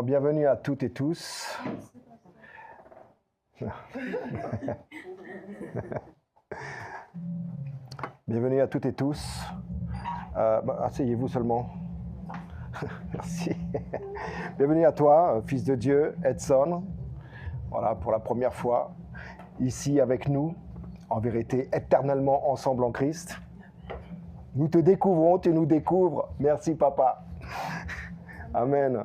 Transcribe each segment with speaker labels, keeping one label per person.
Speaker 1: Alors, bienvenue à toutes et tous. Bienvenue à toutes et tous. Asseyez-vous seulement. Merci. Bienvenue à toi, fils de Dieu, Edson. Voilà, pour la première fois, ici avec nous, en vérité, éternellement ensemble en Christ. Nous te découvrons, tu nous découvres. Merci, papa. Amen.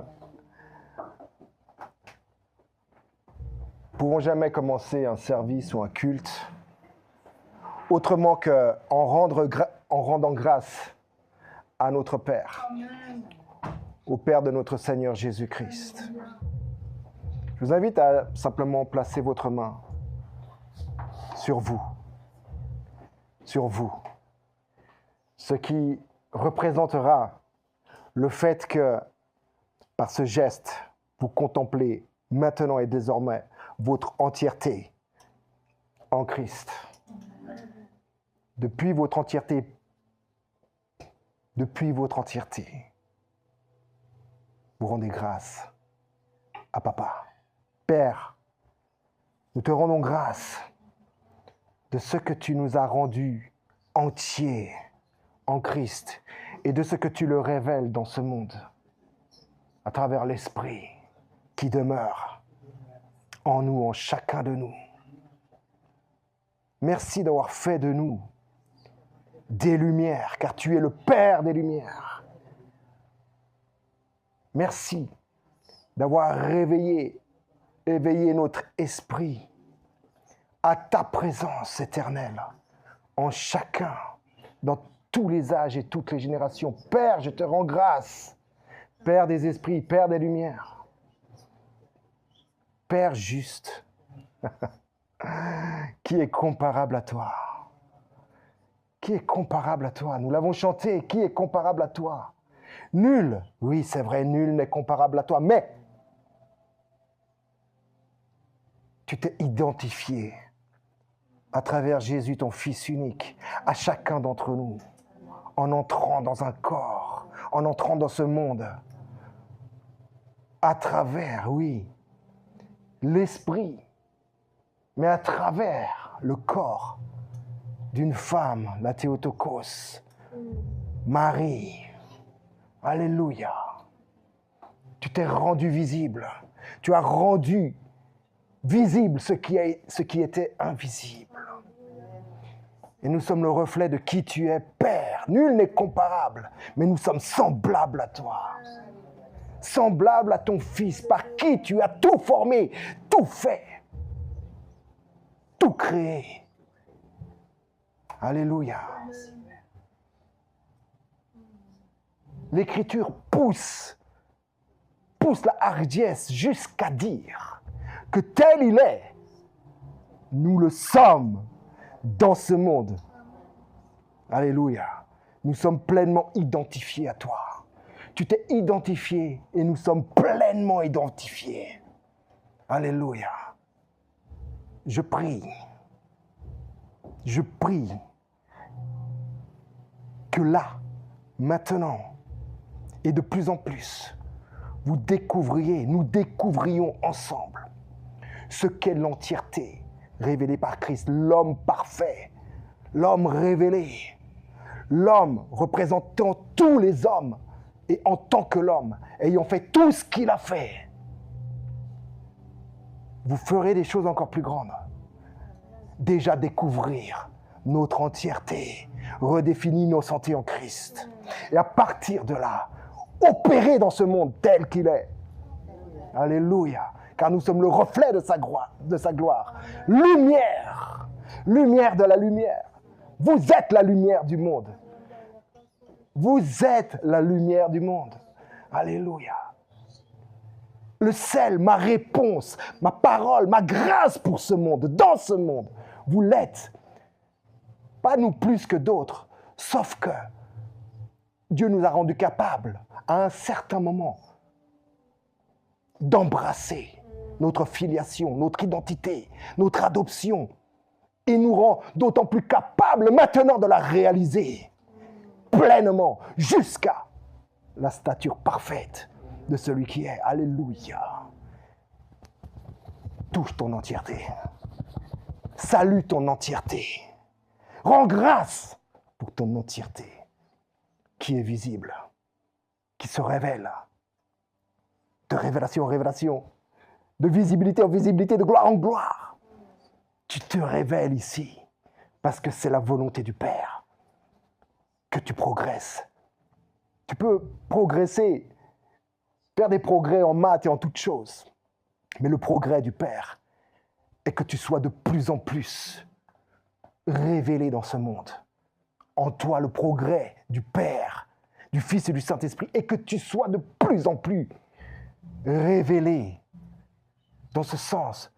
Speaker 1: Nous ne pouvons jamais commencer un service ou un culte autrement qu'en rendant grâce à notre Père, au Père de notre Seigneur Jésus-Christ. Je vous invite à simplement placer votre main sur vous, ce qui représentera le fait que, par ce geste, vous contemplez maintenant et désormais votre entièreté en Christ. Depuis votre entièreté, vous rendez grâce à Papa. Père, nous te rendons grâce de ce que tu nous as rendu entiers en Christ et de ce que tu le révèles dans ce monde à travers l'Esprit qui demeure en nous, en chacun de nous. Merci d'avoir fait de nous des lumières, car tu es le Père des lumières. Merci d'avoir éveillé notre esprit à ta présence éternelle, en chacun, dans tous les âges et toutes les générations. Père, je te rends grâce, Père des esprits, Père des lumières, Père juste, qui est comparable à toi? Qui est comparable à toi? Nous l'avons chanté, qui est comparable à toi? Nul, oui c'est vrai, nul n'est comparable à toi, mais tu t'es identifié à travers Jésus, ton Fils unique, à chacun d'entre nous, en entrant dans un corps, en entrant dans ce monde, à travers, oui, l'esprit, mais à travers le corps d'une femme, la Théotokos, Marie. Alléluia. Tu t'es rendu visible. Tu as rendu visible ce qui était invisible. Et nous sommes le reflet de qui tu es, Père. Nul n'est comparable, mais nous sommes semblables à toi. Semblable à ton Fils, par qui tu as tout formé, tout fait, tout créé. Alléluia. L'Écriture pousse la hardiesse jusqu'à dire que tel il est, nous le sommes dans ce monde. Alléluia. Nous sommes pleinement identifiés à toi. Tu t'es identifié et nous sommes pleinement identifiés. Alléluia. Je prie que là, maintenant, et de plus en plus, nous découvrions ensemble ce qu'est l'entièreté révélée par Christ, l'homme parfait, l'homme révélé, l'homme représentant tous les hommes, et en tant que l'homme, ayant fait tout ce qu'il a fait, vous ferez des choses encore plus grandes. Déjà découvrir notre entièreté, redéfinir nos santé en Christ. Et à partir de là, opérer dans ce monde tel qu'il est. Alléluia. Car nous sommes le reflet de sa gloire. Lumière de la lumière. Vous êtes la lumière du monde. Vous êtes la lumière du monde. Alléluia. Le sel, ma réponse, ma parole, ma grâce pour ce monde, dans ce monde, vous l'êtes. Pas nous plus que d'autres, sauf que Dieu nous a rendus capables, à un certain moment, d'embrasser notre filiation, notre identité, notre adoption, et nous rend d'autant plus capables maintenant de la réaliser pleinement jusqu'à la stature parfaite de celui qui est. Alléluia. Touche ton entièreté. Salue ton entièreté. Rends grâce pour ton entièreté qui est visible, qui se révèle. De révélation en révélation, de visibilité en visibilité, de gloire en gloire. Tu te révèles ici parce que c'est la volonté du Père que tu progresses. Tu peux progresser, faire des progrès en maths et en toutes choses. Mais le progrès du Père est que tu sois de plus en plus révélé dans ce monde. En toi, le progrès du Père, du Fils et du Saint-Esprit est que tu sois de plus en plus révélé. Dans ce sens,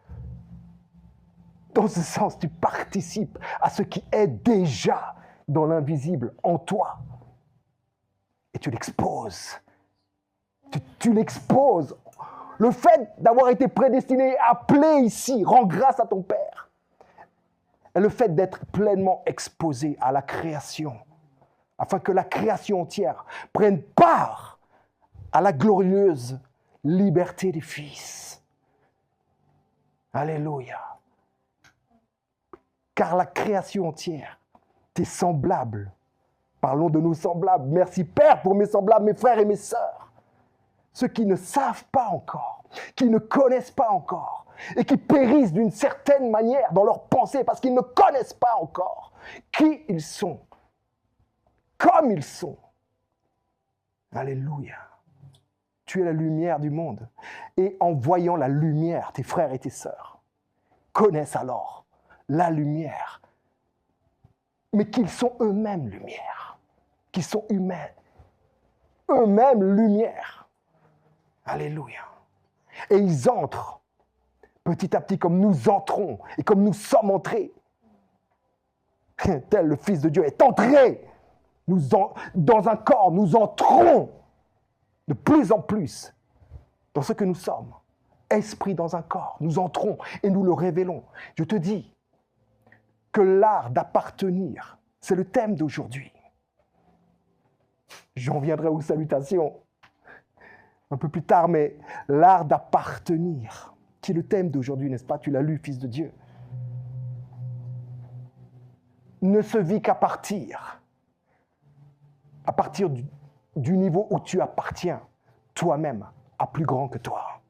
Speaker 1: tu participes à ce qui est déjà dans l'invisible en toi. Et tu l'exposes. Tu l'exposes. Le fait d'avoir été prédestiné, appelé ici, rend grâce à ton Père. Et le fait d'être pleinement exposé à la création, afin que la création entière prenne part à la glorieuse liberté des fils. Alléluia. Car la création entière t'est semblable. Parlons de nos semblables. Merci Père pour mes semblables, mes frères et mes sœurs. Ceux qui ne savent pas encore, qui ne connaissent pas encore, et qui périssent d'une certaine manière dans leurs pensées parce qu'ils ne connaissent pas encore qui ils sont, comme ils sont. Alléluia. Tu es la lumière du monde. Et en voyant la lumière, tes frères et tes sœurs connaissent alors la lumière, mais qu'ils sont eux-mêmes lumière, qu'ils sont humains, eux-mêmes lumière. Alléluia. Et ils entrent petit à petit comme nous entrons et comme nous sommes entrés. Tel le Fils de Dieu est entré dans un corps, nous entrons de plus en plus dans ce que nous sommes. Esprit dans un corps, nous entrons et nous le révélons. Je te dis que l'art d'appartenir, c'est le thème d'aujourd'hui. J'en viendrai aux salutations un peu plus tard, mais l'art d'appartenir, qui est le thème d'aujourd'hui, n'est-ce pas? Tu l'as lu, Fils de Dieu. Ne se vit qu'à partir du niveau où tu appartiens toi-même à plus grand que toi.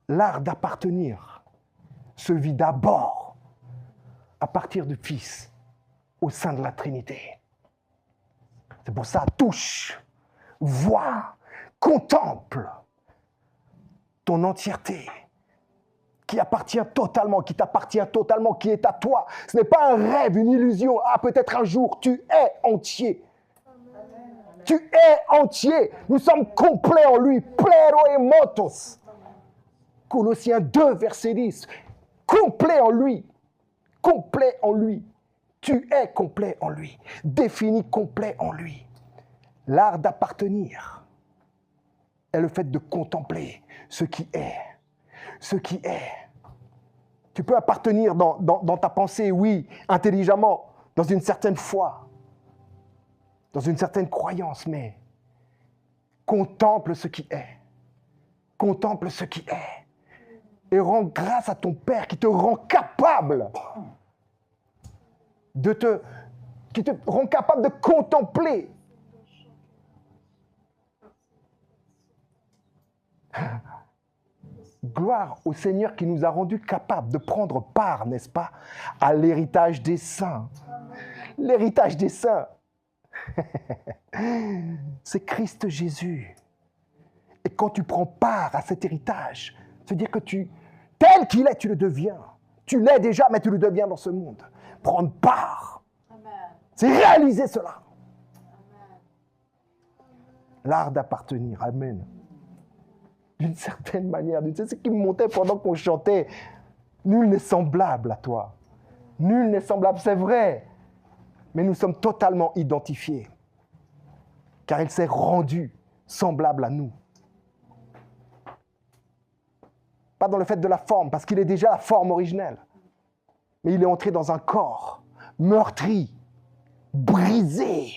Speaker 1: L'art d'appartenir se vit d'abord à partir du Fils au sein de la Trinité. C'est pour ça, touche, vois, contemple ton entièreté qui appartient totalement, qui t'appartient totalement, qui est à toi. Ce n'est pas un rêve, une illusion. Ah, peut-être un jour, tu es entier. Amen. Tu es entier. Nous sommes complets en lui. Plero et motos. Colossiens 2, verset 10. Complet en lui. Complet en lui. Tu es complet en lui. Défini complet en lui. L'art d'appartenir est le fait de contempler ce qui est. Ce qui est. Tu peux appartenir dans ta pensée, oui, intelligemment, dans une certaine foi, dans une certaine croyance, mais contemple ce qui est. Contemple ce qui est. Et rends grâce à ton Père qui te rend capable qui te rend capable de contempler. Gloire au Seigneur qui nous a rendus capables de prendre part, n'est-ce pas, à l'héritage des saints. L'héritage des saints, c'est Christ Jésus. Et quand tu prends part à cet héritage, c'est-à-dire que tel qu'il est, tu le deviens. Tu l'es déjà, mais tu le deviens dans ce monde. Prendre part, amen, c'est réaliser cela. Amen. L'art d'appartenir, amen. D'une certaine manière, c'est ce qui me montait pendant qu'on chantait. Nul n'est semblable à toi. Nul n'est semblable, c'est vrai. Mais nous sommes totalement identifiés. Car il s'est rendu semblable à nous. Pas dans le fait de la forme, parce qu'il est déjà la forme originelle. Mais il est entré dans un corps meurtri, brisé,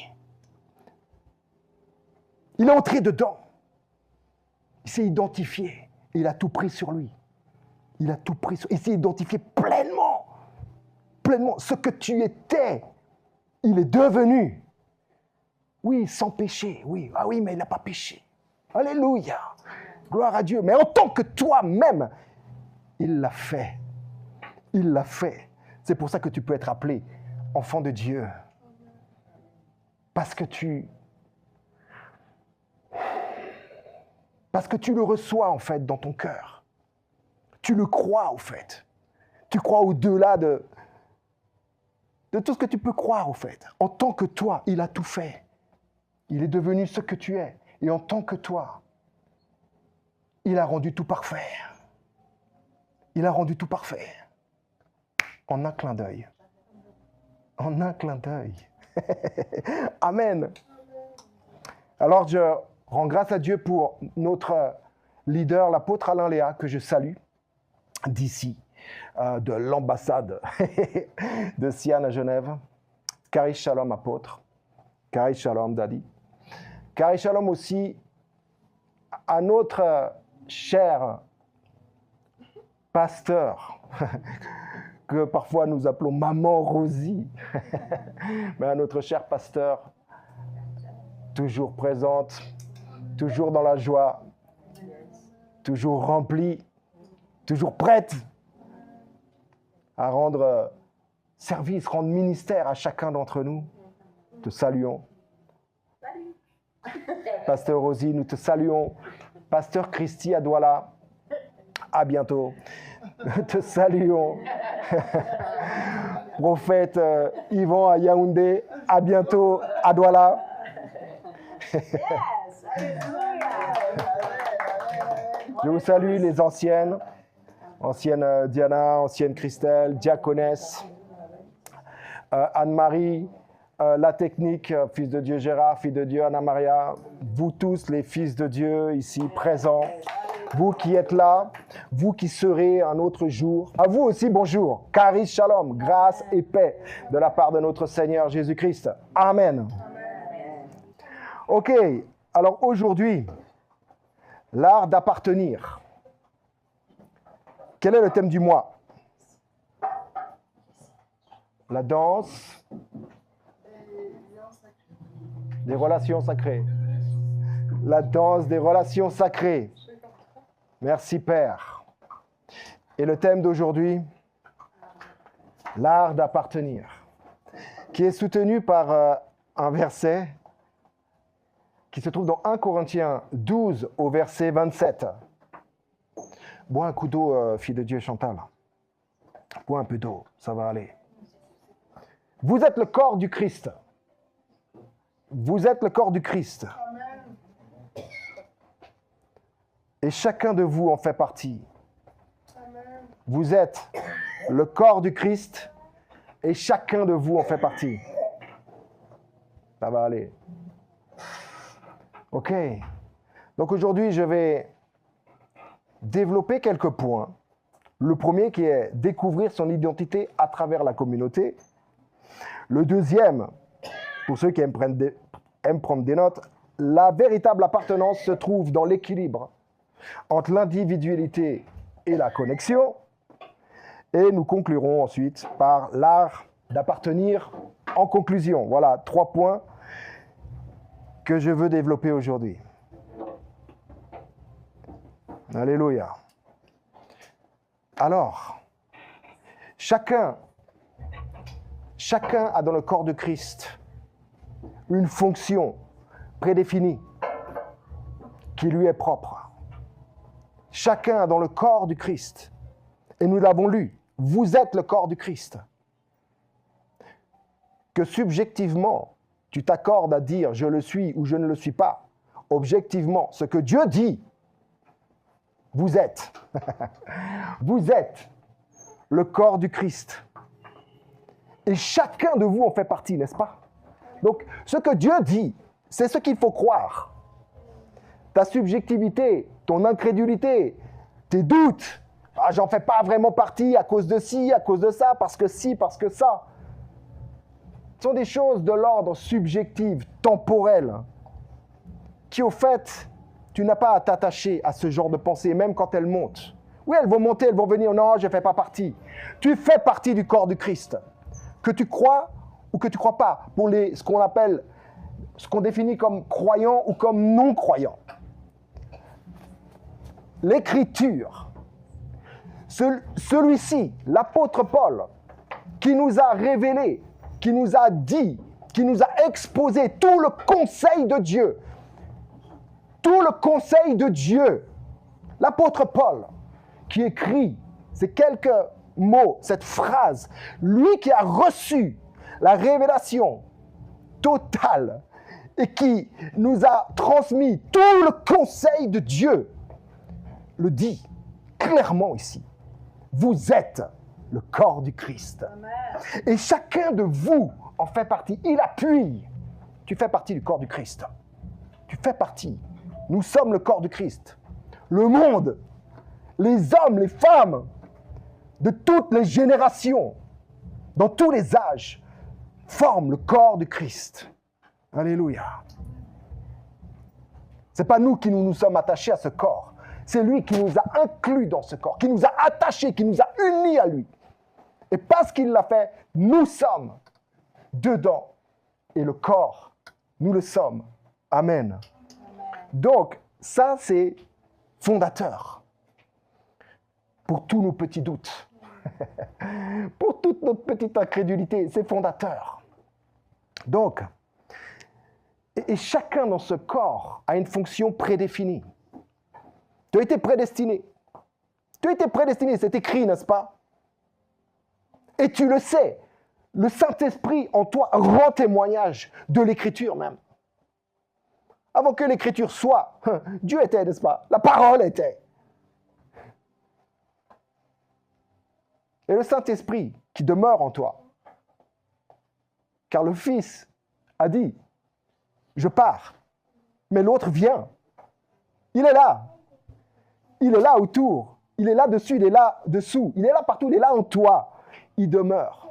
Speaker 1: Il est entré dedans. Il s'est identifié. Il a tout pris sur lui. Il a tout pris sur lui. Il s'est identifié pleinement. Pleinement. Ce que tu étais, il est devenu. Oui, sans péché. Oui, ah oui, mais il n'a pas péché. Alléluia. Gloire à Dieu. Mais en tant que toi-même, il l'a fait. Il l'a fait. C'est pour ça que tu peux être appelé enfant de Dieu. Parce que tu le reçois, en fait, dans ton cœur. Tu le crois, en fait. Tu crois au-delà de tout ce que tu peux croire, en fait. En tant que toi, il a tout fait. Il est devenu ce que tu es. Et en tant que toi, il a rendu tout parfait. Il a rendu tout parfait. En un clin d'œil. En un clin d'œil. Amen. Alors, je rends grâce à Dieu pour notre leader, l'apôtre Alain Léa, que je salue d'ici, de l'ambassade de Sian à Genève. Kari Shalom, apôtre. Kari Shalom, Daddy. Kari Shalom aussi à notre cher pasteur, que parfois nous appelons Maman Rosie, mais à notre cher pasteur, toujours présente, toujours dans la joie, toujours remplie, toujours prête à rendre service, rendre ministère à chacun d'entre nous. Te saluons. Pasteur Rosie, nous te saluons. Pasteur Christy à Douala, à bientôt. Nous te saluons. Prophète Yvan à Yaoundé, à bientôt à Douala. Je vous salue les anciennes Diana, ancienne Christelle, diaconesse, Anne-Marie, la technique, fils de Dieu Gérard, fils de Dieu Anna-Maria, vous tous les fils de Dieu ici présents, vous qui êtes là, vous qui serez un autre jour, à vous aussi bonjour, Kari Shalom, grâce et paix de la part de notre Seigneur Jésus-Christ. Amen. Ok, alors aujourd'hui, l'art d'appartenir. Quel est le thème du mois? La danse des relations sacrées. La danse des relations sacrées. Merci Père. Et le thème d'aujourd'hui, l'art d'appartenir, qui est soutenu par un verset qui se trouve dans 1 Corinthiens 12 au verset 27. Bois un coup d'eau, fille de Dieu Chantal. Bois un peu d'eau, ça va aller. Vous êtes le corps du Christ. Vous êtes le corps du Christ. Amen. Et chacun de vous en fait partie. Amen. Vous êtes le corps du Christ et chacun de vous en fait partie. Ça va aller. Ok. Donc aujourd'hui, je vais développer quelques points. Le premier qui est découvrir son identité à travers la communauté. Le deuxième, pour ceux qui aiment prendre des notes, la véritable appartenance se trouve dans l'équilibre entre l'individualité et la connexion. Et nous conclurons ensuite par l'art d'appartenir en conclusion. Voilà 3 points que je veux développer aujourd'hui. Alléluia. Alors, chacun a dans le corps de Christ une fonction prédéfinie qui lui est propre. Chacun a dans le corps du Christ, et nous l'avons lu, vous êtes le corps du Christ. Que subjectivement, tu t'accordes à dire je le suis ou je ne le suis pas. Objectivement, ce que Dieu dit, vous êtes. Vous êtes le corps du Christ. Et chacun de vous en fait partie, n'est-ce pas? Donc, ce que Dieu dit, c'est ce qu'il faut croire. Ta subjectivité, ton incrédulité, tes doutes. Ah, j'en fais pas vraiment partie à cause de ci, à cause de ça, parce que ci, parce que ça. Ce sont des choses de l'ordre subjectif, temporel. qui au fait, tu n'as pas à t'attacher à ce genre de pensée, même quand elles montent. Oui, elles vont monter, elles vont venir. Non, je ne fais pas partie. Tu fais partie du corps du Christ. Que tu crois ou que tu ne crois pas, pour ce qu'on appelle, ce qu'on définit comme croyant ou comme non-croyant. L'Écriture, celui-ci, l'apôtre Paul, qui nous a révélé, qui nous a dit, qui nous a exposé tout le conseil de Dieu. Tout le conseil de Dieu. L'apôtre Paul, qui écrit ces quelques mots, cette phrase, lui qui a reçu la révélation totale et qui nous a transmis tout le conseil de Dieu, le dit clairement ici. Vous êtes le corps du Christ. Amen. Et chacun de vous en fait partie. Il appuie. Tu fais partie du corps du Christ. Tu fais partie. Nous sommes le corps du Christ. Le monde, les hommes, les femmes, de toutes les générations, dans tous les âges, forment le corps du Christ. Alléluia. Ce n'est pas nous qui nous sommes attachés à ce corps. C'est lui qui nous a inclus dans ce corps, qui nous a attachés, qui nous a unis à lui. Et parce qu'il l'a fait, nous sommes dedans. Et le corps, nous le sommes. Amen. Donc, ça, c'est fondateur. Pour tous nos petits doutes. Pour toute notre petite incrédulité, c'est fondateur. Donc, et chacun dans ce corps a une fonction prédéfinie. Tu as été prédestiné. Tu as été prédestiné, c'est écrit, n'est-ce pas? Et tu le sais. Le Saint-Esprit en toi rend témoignage de l'Écriture même. Avant que l'Écriture soit, Dieu était, n'est-ce pas? La parole était. Et le Saint-Esprit qui demeure en toi. Car le Fils a dit, je pars, mais l'autre vient. Il est là. Il est là autour. Il est là dessus, il est là dessous. Il est là partout, il est là en toi. Il demeure.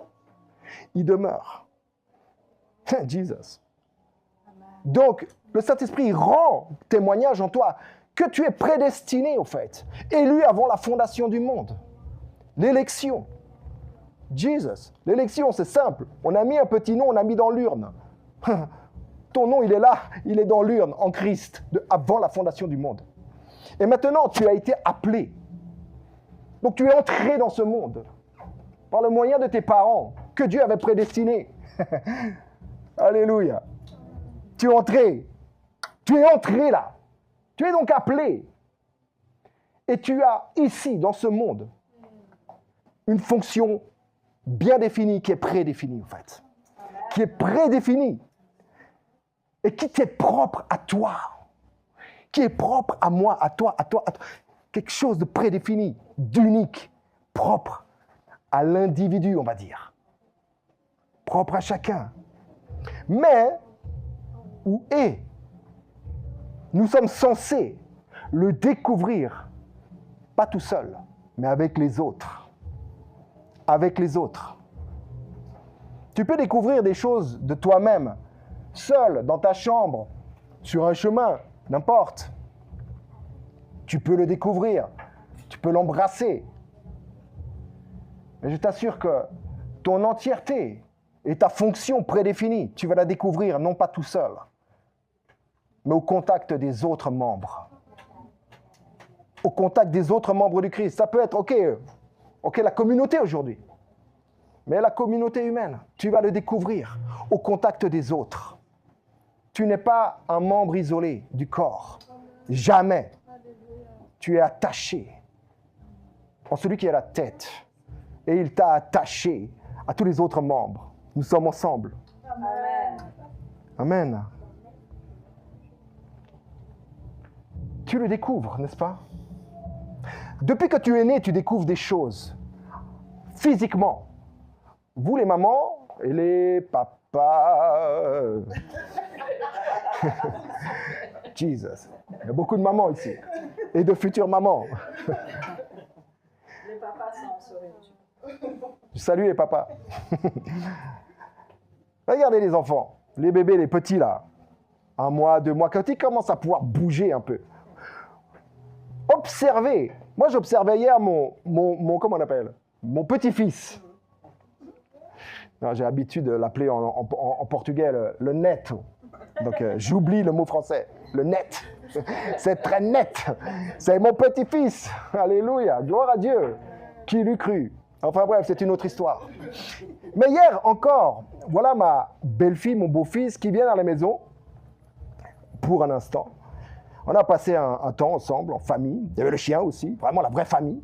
Speaker 1: Il demeure. Jesus. Donc, le Saint-Esprit rend témoignage en toi que tu es prédestiné, au fait, élu avant la fondation du monde. L'élection. Jesus. L'élection, c'est simple. On a mis un petit nom, on a mis dans l'urne. Ton nom, il est là, il est dans l'urne, en Christ, avant la fondation du monde. Et maintenant, tu as été appelé. Donc, tu es entré dans ce monde par le moyen de tes parents que Dieu avait prédestinés. Alléluia. Tu es entré. Tu es entré là. Tu es donc appelé. Et tu as ici, dans ce monde, une fonction bien définie, qui est prédéfinie en fait. Qui est prédéfinie. Et qui t'est propre à toi. Qui est propre à moi, à toi, à toi, à toi. Quelque chose de prédéfini, d'unique, propre à l'individu, on va dire. Propre à chacun. Mais, nous sommes censés le découvrir, pas tout seul, mais avec les autres. Avec les autres. Tu peux découvrir des choses de toi-même, seul, dans ta chambre, sur un chemin, n'importe. Tu peux le découvrir, tu peux l'embrasser. Mais je t'assure que ton entièreté et ta fonction prédéfinie, tu vas la découvrir non pas tout seul, mais au contact des autres membres. Au contact des autres membres du Christ. Ça peut être, ok, la communauté aujourd'hui. Mais la communauté humaine, tu vas le découvrir au contact des autres. Tu n'es pas un membre isolé du corps. Jamais. Tu es attaché en celui qui est la tête. Et il t'a attaché à tous les autres membres. Nous sommes ensemble. Amen. Amen. Tu le découvres, n'est-ce pas? Depuis que tu es né, tu découvres des choses. Physiquement. Vous, les mamans et les papas. Jesus. Il y a beaucoup de mamans ici. Et de futures mamans.
Speaker 2: Les papas sont en sourire.
Speaker 1: Je salue les papas. Regardez les enfants, les bébés, les petits là. 1 mois, 2 mois, quand il commence à pouvoir bouger un peu. Observez. Moi, j'observais hier mon comment on appelle? Mon petit-fils. Non, j'ai l'habitude de l'appeler en portugais le net. Donc, j'oublie le mot français. Le net. C'est très net. C'est mon petit-fils. Alléluia. Gloire à Dieu. Qui l'eût cru? Enfin bref, c'est une autre histoire. Mais hier encore, voilà ma belle-fille, mon beau-fils qui vient à la maison pour un instant. On a passé un temps ensemble, en famille. Il y avait le chien aussi, vraiment la vraie famille.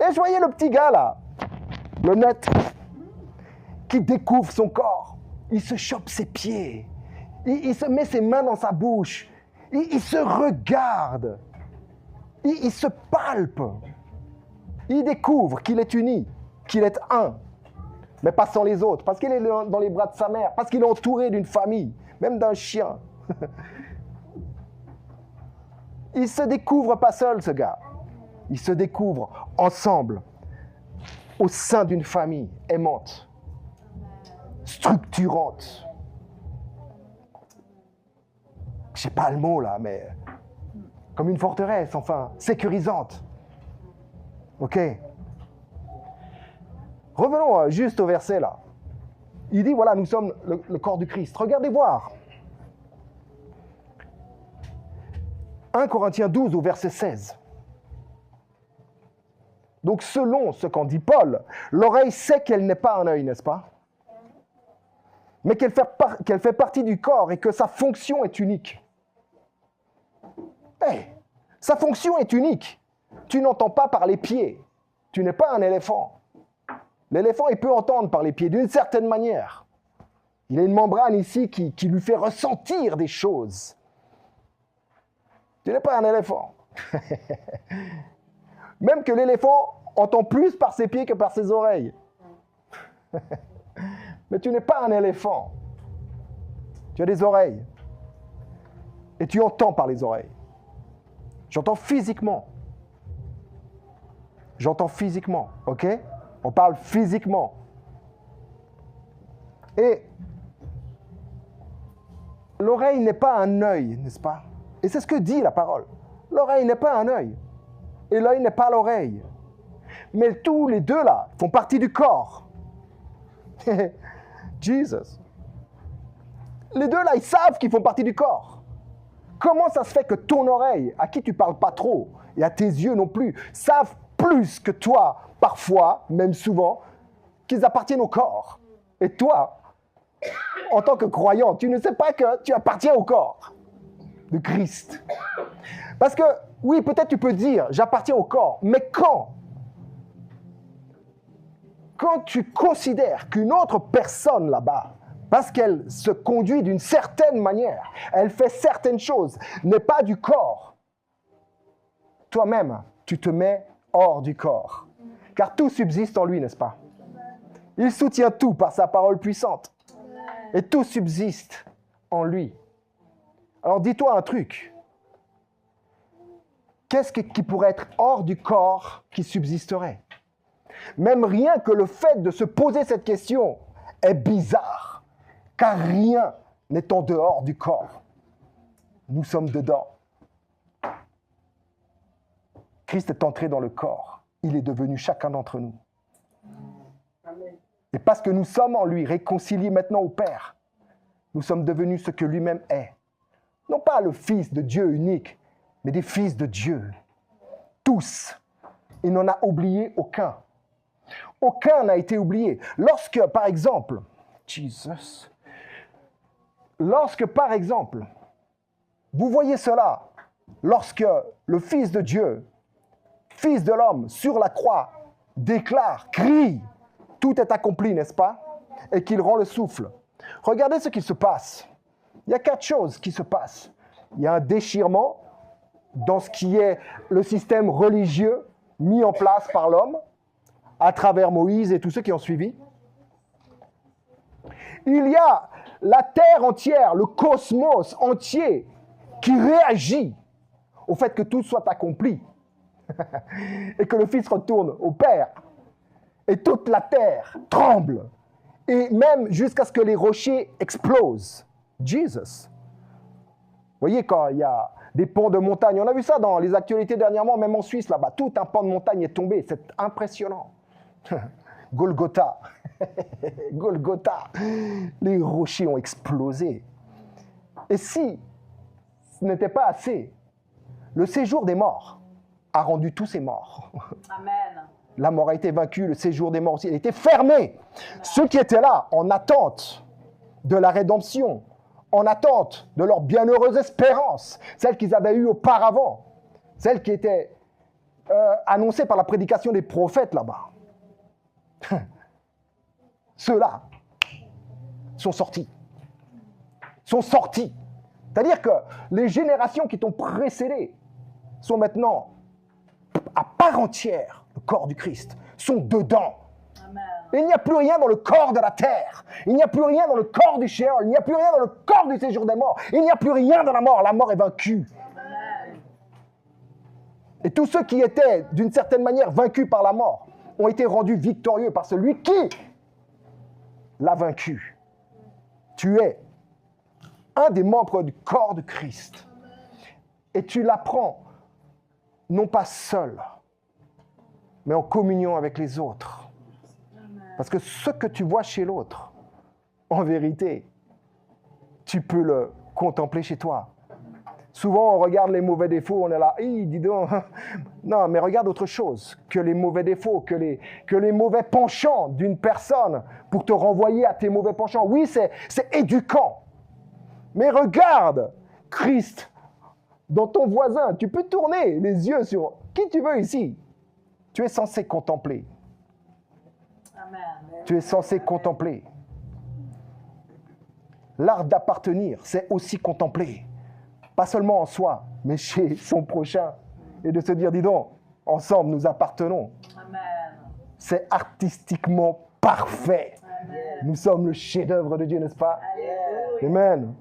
Speaker 1: Et je voyais le petit gars là, le net, qui découvre son corps. Il se chope ses pieds. Il se met ses mains dans sa bouche. Il se regarde. Il se palpe. Il découvre qu'il est uni, qu'il est un. Mais pas sans les autres, parce qu'il est dans les bras de sa mère, parce qu'il est entouré d'une famille, même d'un chien. Il se découvre pas seul, ce gars. Il se découvre ensemble, au sein d'une famille aimante, structurante. Je sais pas le mot là, mais comme une forteresse, enfin, sécurisante. Ok. Revenons juste au verset là. Il dit, voilà, nous sommes le corps du Christ. Regardez voir. 1 Corinthiens 12 au verset 16. Donc selon ce qu'en dit Paul, l'oreille sait qu'elle n'est pas un œil, n'est-ce pas? Mais qu'elle fait partie du corps et que sa fonction est unique. Hey, sa fonction est unique. Tu n'entends pas par les pieds. Tu n'es pas un éléphant. L'éléphant, il peut entendre par les pieds d'une certaine manière. Il a une membrane ici qui lui fait ressentir des choses. Tu n'es pas un éléphant. Même que l'éléphant entend plus par ses pieds que par ses oreilles. Mais tu n'es pas un éléphant. Tu as des oreilles. Et tu entends par les oreilles. J'entends physiquement. J'entends physiquement, ok? On parle physiquement. Et l'oreille n'est pas un œil, n'est-ce pas? Et c'est ce que dit la parole. L'oreille n'est pas un œil. Et l'œil n'est pas l'oreille. Mais tous les deux là font partie du corps. Jesus. Les deux là, ils savent qu'ils font partie du corps. Comment ça se fait que ton oreille, à qui tu parles pas trop, et à tes yeux non plus, savent plus que toi, parfois, même souvent, qu'ils appartiennent au corps? Et toi, en tant que croyant, tu ne sais pas que tu appartiens au corps de Christ. Parce que, oui, peut-être tu peux dire, j'appartiens au corps, mais quand tu considères qu'une autre personne là-bas, parce qu'elle se conduit d'une certaine manière, elle fait certaines choses, n'est pas du corps, toi-même, tu te mets hors du corps. Car tout subsiste en lui, n'est-ce pas? Il soutient tout par sa parole puissante. Et tout subsiste en lui. Alors dis-toi un truc. Qu'est-ce qui pourrait être hors du corps qui subsisterait? Même rien que le fait de se poser cette question est bizarre. Car rien n'est en dehors du corps. Nous sommes dedans. Christ est entré dans le corps. Il est devenu chacun d'entre nous.
Speaker 2: Amen.
Speaker 1: Et parce que nous sommes en lui, réconciliés maintenant au Père, nous sommes devenus ce que lui-même est. Non pas le Fils de Dieu unique, mais des fils de Dieu. Tous. Il n'en a oublié aucun. Aucun n'a été oublié. Lorsque, par exemple, vous voyez cela, lorsque le Fils de Dieu, Fils de l'homme, sur la croix, déclare, crie, tout est accompli, n'est-ce pas? Et qu'il rend le souffle. Regardez ce qui se passe. Il y a 4 choses qui se passent. Il y a un déchirement dans ce qui est le système religieux mis en place par l'homme, à travers Moïse et tous ceux qui ont suivi. Il y a la terre entière, le cosmos entier, qui réagit au fait que tout soit accompli et que le Fils retourne au Père. Et toute la terre tremble Et même jusqu'à ce que les rochers explosent. Jesus. Vous voyez, quand il y a des pans de montagne, on a vu ça dans les actualités dernièrement, même en Suisse, là-bas, tout un pan de montagne est tombé. C'est impressionnant. Golgotha. Golgotha. Les rochers ont explosé. Et si ce n'était pas assez, le séjour des morts a rendu tous ces morts.
Speaker 3: Amen.
Speaker 1: La mort a été vaincue, le séjour des morts aussi a été fermé. Amen. Ceux qui étaient là en attente de la rédemption, en attente de leur bienheureuse espérance, celle qu'ils avaient eue auparavant, celle qui était annoncée par la prédication des prophètes là-bas. Ceux-là sont sortis. C'est-à-dire que les générations qui t'ont précédé sont maintenant à part entière le corps du Christ, sont dedans.
Speaker 3: Amen.
Speaker 1: Il n'y a plus rien dans le corps de la terre. Il n'y a plus rien dans le corps du Sheol. Il n'y a plus rien dans le corps du séjour des morts. Il n'y a plus rien dans la mort. La mort est vaincue.
Speaker 3: Amen.
Speaker 1: Et tous ceux qui étaient, d'une certaine manière, vaincus par la mort, ont été rendus victorieux par celui qui l'a vaincu. Tu es un des membres du corps de Christ. Et tu l'apprends, non pas seul, mais en communion avec les autres. Parce que ce que tu vois chez l'autre, en vérité, tu peux le contempler chez toi. Souvent, on regarde les mauvais défauts, on est là, dis donc. Non, mais regarde autre chose que les mauvais défauts, que les mauvais penchants d'une personne pour te renvoyer à tes mauvais penchants. Oui, c'est éduquant. Mais regarde Christ dans ton voisin. Tu peux tourner les yeux sur qui tu veux ici. Tu es censé contempler.
Speaker 3: Amen.
Speaker 1: Tu es censé contempler. L'art d'appartenir, c'est aussi contempler. Pas seulement en soi, mais chez son prochain. Et de se dire, dis donc, ensemble, nous appartenons.
Speaker 3: Amen.
Speaker 1: C'est artistiquement parfait.
Speaker 3: Amen.
Speaker 1: Nous sommes le chef-d'œuvre de Dieu, n'est-ce pas?
Speaker 3: Alléluia.
Speaker 1: Amen.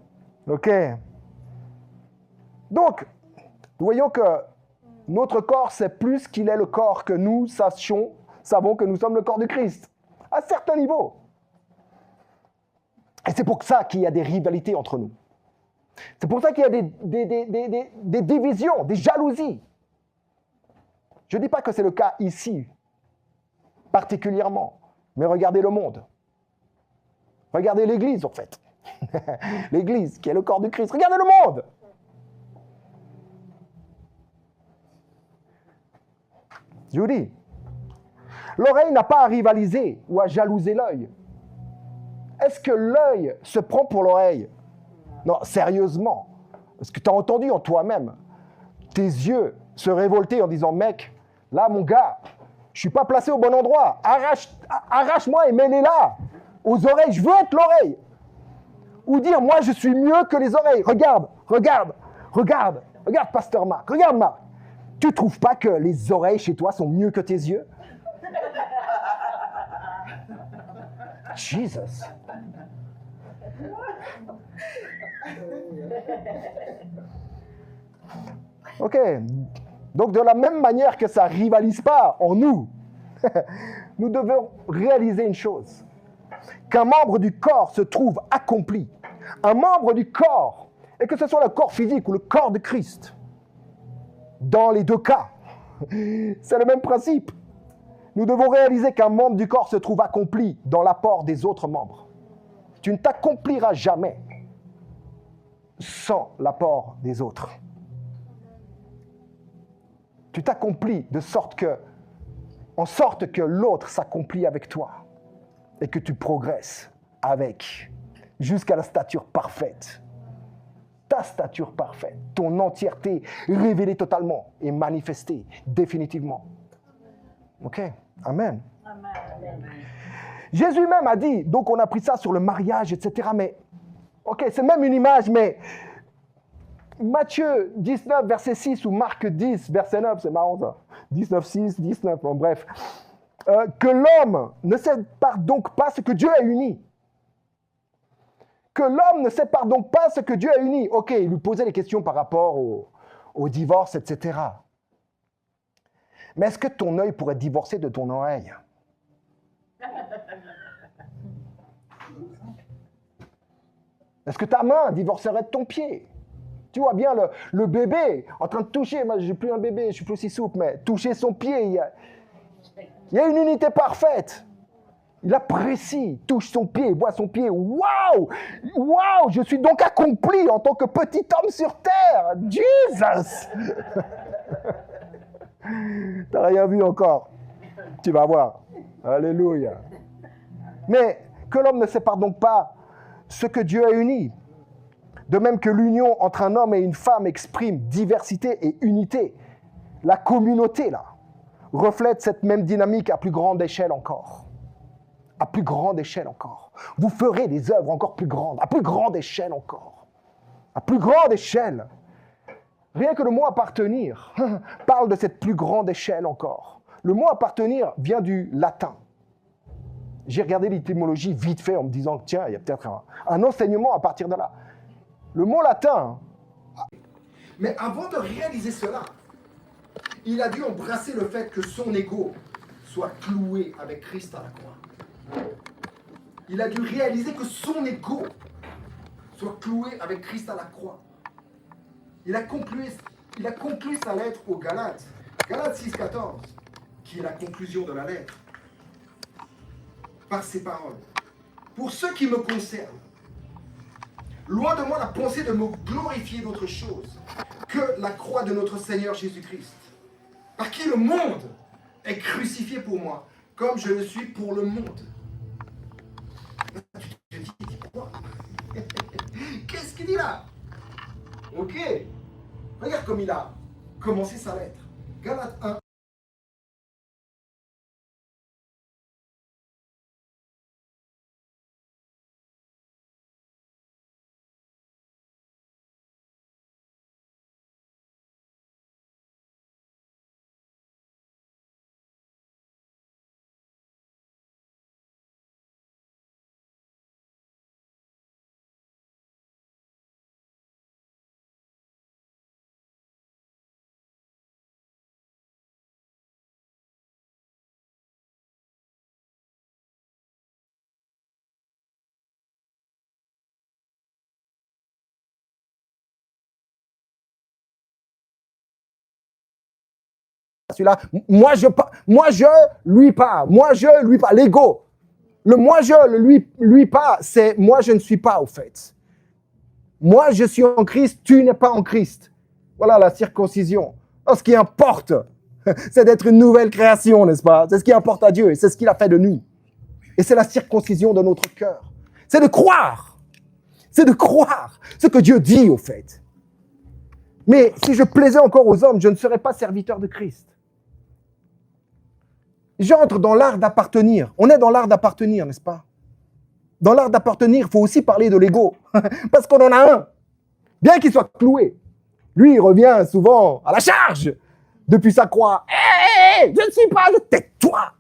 Speaker 1: OK. Donc, nous voyons que notre corps, c'est plus qu'il est le corps que nous savons que nous sommes le corps de Christ. À certains niveaux. Et c'est pour ça qu'il y a des rivalités entre nous. C'est pour ça qu'il y a des divisions, des jalousies. Je ne dis pas que c'est le cas ici, particulièrement, mais regardez le monde. Regardez l'Église, en fait. L'Église, qui est le corps du Christ. Regardez le monde. Je vous dis, l'oreille n'a pas à rivaliser ou à jalouser l'œil. Est-ce que l'œil se prend pour l'oreille? Non, sérieusement. Est-ce que tu as entendu en toi-même tes yeux se révolter en disant, mec, là, mon gars, je ne suis pas placé au bon endroit. Arrache-moi et mets-les là, aux oreilles. Je veux être l'oreille. Ou dire, moi, je suis mieux que les oreilles. Regarde, Pasteur Marc. Regarde, Marc. Tu ne trouves pas que les oreilles chez toi sont mieux que tes yeux? Jesus. OK. Donc, de la même manière que ça ne rivalise pas en nous, nous devons réaliser une chose. Qu'un membre du corps se trouve accompli. Un membre du corps, et que ce soit le corps physique ou le corps de Christ, dans les deux cas, c'est le même principe. Nous devons réaliser qu'un membre du corps se trouve accompli dans l'apport des autres membres. Tu ne t'accompliras jamais sans l'apport des autres. Tu t'accomplis en sorte que l'autre s'accomplit avec toi et que tu progresses avec jusqu'à la stature parfaite. Ta stature parfaite, ton entièreté révélée totalement et manifestée définitivement. OK? Amen.
Speaker 3: Amen.
Speaker 1: Jésus même a dit, donc on a pris ça sur le mariage, etc. Mais, OK, c'est même une image, mais Matthieu 19, verset 6 ou Marc 10, verset 9, c'est marrant ça. 19, 6, 19, bon, bref. Que l'homme ne sépare donc pas ce que Dieu a uni. Que l'homme ne sépare donc pas ce que Dieu a uni. OK, il lui posait des questions par rapport au divorce, etc. Mais est-ce que ton œil pourrait divorcer de ton oreille? Est-ce que ta main divorcerait de ton pied? Tu vois bien le bébé en train de toucher, moi je n'ai plus un bébé, je ne suis plus aussi souple, mais toucher son pied, il y a une unité parfaite. Il apprécie, touche son pied, voit son pied. Waouh! Waouh! Je suis donc accompli en tant que petit homme sur terre. Jesus! T'as rien vu encore. Tu vas voir. Alléluia. Mais que l'homme ne sépare donc pas ce que Dieu a uni. De même que l'union entre un homme et une femme exprime diversité et unité. La communauté, là, reflète cette même dynamique à plus grande échelle encore. À plus grande échelle encore. Vous ferez des œuvres encore plus grandes, à plus grande échelle encore. À plus grande échelle. Rien que le mot appartenir parle de cette plus grande échelle encore. Le mot appartenir vient du latin. J'ai regardé l'étymologie vite fait en me disant que tiens, il y a peut-être un enseignement à partir de là. Le mot latin.
Speaker 4: Mais avant de réaliser cela, il a dû embrasser le fait que son ego soit cloué avec Christ à la croix. Il a dû réaliser que son ego soit cloué avec Christ à la croix. Il a conclu sa lettre aux Galates, Galates 6,14, qui est la conclusion de la lettre, par ces paroles. Pour ce qui me concerne, loin de moi la pensée de me glorifier d'autre chose que la croix de notre Seigneur Jésus-Christ, par qui le monde est crucifié pour moi, comme je le suis pour le monde. Tu te dis quoi? Qu'est-ce qu'il dit là? Ok. Regarde comme il a commencé sa lettre. Galates 1.
Speaker 1: Celui-là, moi je, lui pas. Moi je, lui pas. L'ego. Le moi je, le lui pas, c'est moi je ne suis pas au fait. Moi je suis en Christ, tu n'es pas en Christ. Voilà la circoncision. Alors, ce qui importe, c'est d'être une nouvelle création, n'est-ce pas? C'est ce qui importe à Dieu et c'est ce qu'il a fait de nous. Et c'est la circoncision de notre cœur. C'est de croire. C'est de croire ce que Dieu dit au fait. Mais si je plaisais encore aux hommes, je ne serais pas serviteur de Christ. J'entre dans l'art d'appartenir. On est dans l'art d'appartenir, n'est-ce pas? Dans l'art d'appartenir, il faut aussi parler de l'ego. Parce qu'on en a un. Bien qu'il soit cloué. Lui, il revient souvent à la charge depuis sa croix. Hé, je ne suis pas, tais-toi.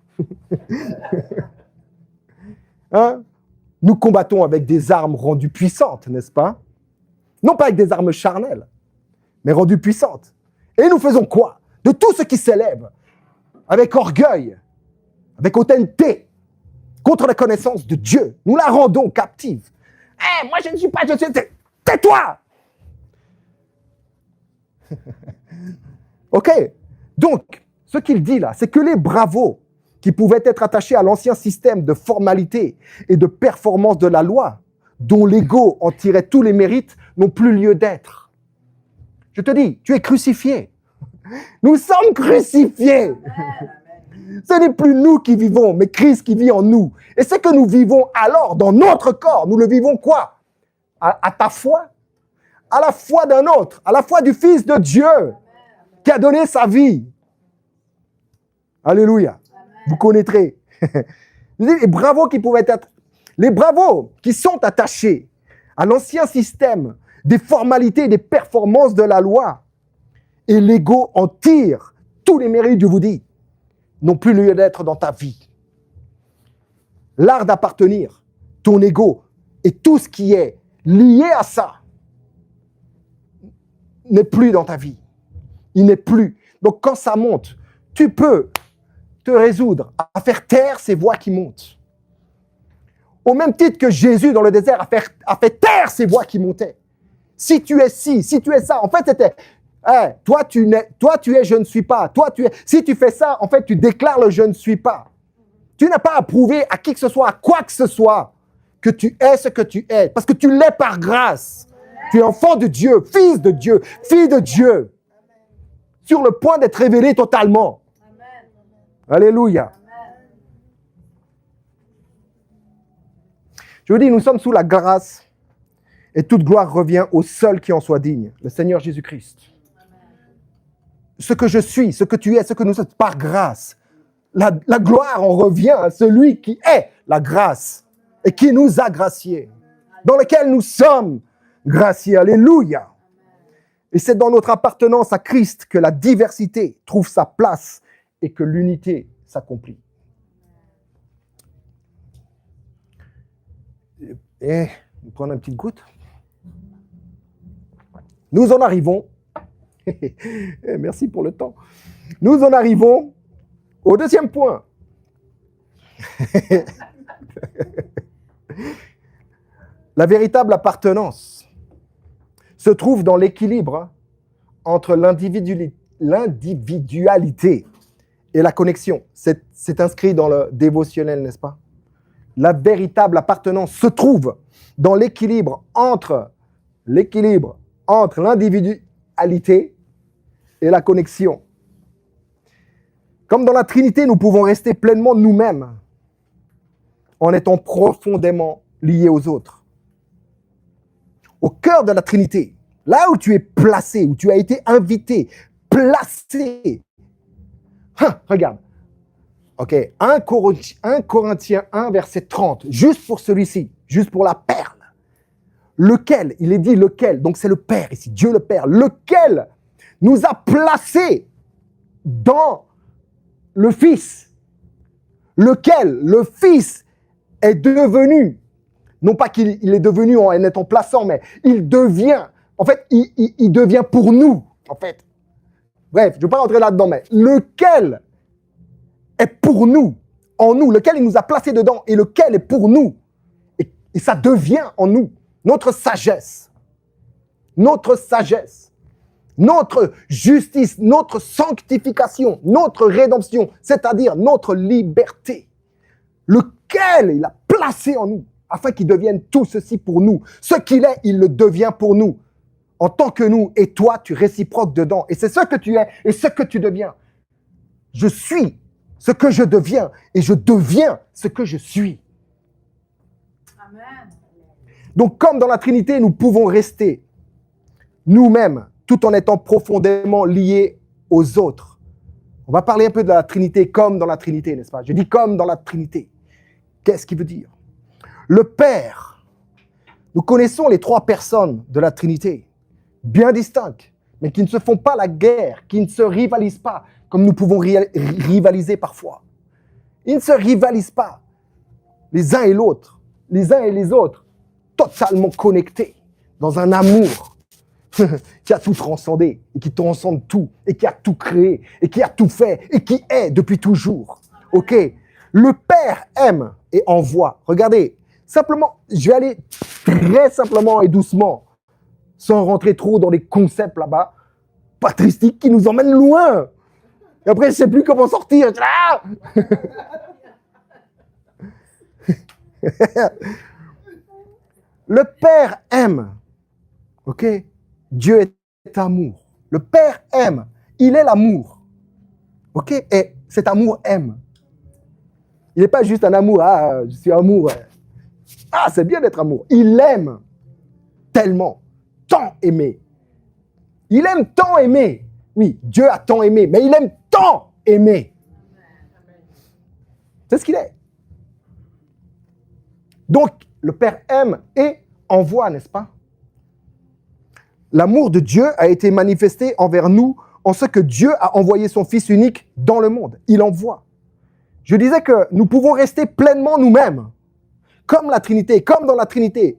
Speaker 1: Hein? Nous combattons avec des armes rendues puissantes, n'est-ce pas? Non pas avec des armes charnelles, mais rendues puissantes. Et nous faisons quoi? De tout ce qui s'élève, avec orgueil, avec hauteur, contre la connaissance de Dieu. Nous la rendons captive. Hé, moi je ne suis pas, je suis... Tais-toi! Ok? Donc, ce qu'il dit là, c'est que les bravos qui pouvaient être attachés à l'ancien système de formalité et de performance de la loi, dont l'ego en tirait tous les mérites, n'ont plus lieu d'être. Je te dis, tu es crucifié. Nous sommes crucifiés. Ce n'est plus nous qui vivons, mais Christ qui vit en nous. Et ce que nous vivons alors dans notre corps, nous le vivons quoi? À ta foi? À la foi d'un autre, à la foi du Fils de Dieu qui a donné sa vie. Alléluia. Vous connaîtrez. Les bravos qui pouvaient être, les bravos qui sont attachés à l'ancien système des formalités et des performances de la loi, et l'ego en tire tous les mérites, je vous dis, n'ont plus lieu d'être dans ta vie. L'art d'appartenir, ton ego et tout ce qui est lié à ça n'est plus dans ta vie. Il n'est plus. Donc quand ça monte, tu peux te résoudre à faire taire ces voix qui montent. Au même titre que Jésus dans le désert a fait taire ces voix qui montaient. Si tu es ci, si tu es ça, en fait c'était, hey, toi tu es je ne suis pas, toi tu es, si tu fais ça, en fait tu déclares le je ne suis pas. Tu n'as pas à prouver à qui que ce soit, à quoi que ce soit, que tu es ce que tu es, parce que tu l'es par grâce. Tu es enfant de Dieu, fils de Dieu, fille de Dieu, sur le point d'être révélé totalement.
Speaker 3: Amen.
Speaker 1: Alléluia. Je vous dis, nous sommes sous la grâce et toute gloire revient au seul qui en soit digne, le Seigneur Jésus-Christ. Ce que je suis, ce que tu es, ce que nous sommes, par grâce. La gloire en revient à celui qui est la grâce et qui nous a graciés, dans lequel nous sommes graciés. Alléluia. Et c'est dans notre appartenance à Christ que la diversité trouve sa place et que l'unité s'accomplit. Et on prend une petite goutte. Nous en arrivons. Merci pour le temps. Nous en arrivons au deuxième point. La véritable appartenance se trouve dans l'équilibre entre l'individualité et la connexion. C'est inscrit dans le dévotionnel, n'est-ce pas? La véritable appartenance se trouve dans l'équilibre entre l'individualité et la connexion. Comme dans la Trinité, nous pouvons rester pleinement nous-mêmes en étant profondément liés aux autres. Au cœur de la Trinité, là où tu es placé, où tu as été invité, placé. Regarde. Ok, 1 Corinthiens 1, verset 30, juste pour celui-ci, juste pour la perle. Lequel, il est dit lequel, donc c'est le Père ici, Dieu le Père, lequel nous a placés dans le Fils. Lequel, le Fils est devenu, non pas qu'il est devenu en étant plaçant, mais il devient, en fait, il devient pour nous, en fait. Bref, je ne vais pas rentrer là-dedans, mais lequel est pour nous, en nous, lequel il nous a placés dedans et lequel est pour nous. Et ça devient en nous notre sagesse, notre justice, notre sanctification, notre rédemption, c'est-à-dire notre liberté, lequel il a placé en nous, afin qu'il devienne tout ceci pour nous. Ce qu'il est, il le devient pour nous. En tant que nous, et toi, tu réciproques dedans. Et c'est ce que tu es et ce que tu deviens. Je suis ce que je deviens et je deviens ce que je suis.
Speaker 3: Amen.
Speaker 1: Donc, comme dans la Trinité, nous pouvons rester nous-mêmes tout en étant profondément liés aux autres. On va parler un peu de la Trinité comme dans la Trinité, n'est-ce pas? Je dis comme dans la Trinité. Qu'est-ce qu'il veut dire? Le Père. Nous connaissons les 3 personnes de la Trinité, bien distinctes, mais qui ne se font pas la guerre, qui ne se rivalisent pas, comme nous pouvons rivaliser parfois. Ils ne se rivalisent pas, les uns et les autres, totalement connectés, dans un amour qui a tout transcendé, et qui transcende tout, et qui a tout créé, et qui a tout fait, et qui est depuis toujours. Ok? Le Père aime et envoie. Regardez, simplement, je vais aller très simplement et doucement, sans rentrer trop dans les concepts là-bas, patristiques qui nous emmènent loin. Et après, je ne sais plus comment sortir. Ah Le Père aime. Ok? Dieu est amour. Le Père aime. Il est l'amour. Ok? Et cet amour aime. Il n'est pas juste un amour. Ah, je suis amour. Ah, c'est bien d'être amour. Il aime tellement. Tant aimé. Il aime tant aimer. Oui, Dieu a tant aimé, mais il aime tant aimer. C'est ce qu'il est. Donc, le Père aime et envoie, n'est-ce pas? L'amour de Dieu a été manifesté envers nous en ce que Dieu a envoyé son Fils unique dans le monde. Il envoie. Je disais que nous pouvons rester pleinement nous-mêmes, comme la Trinité, comme dans la Trinité.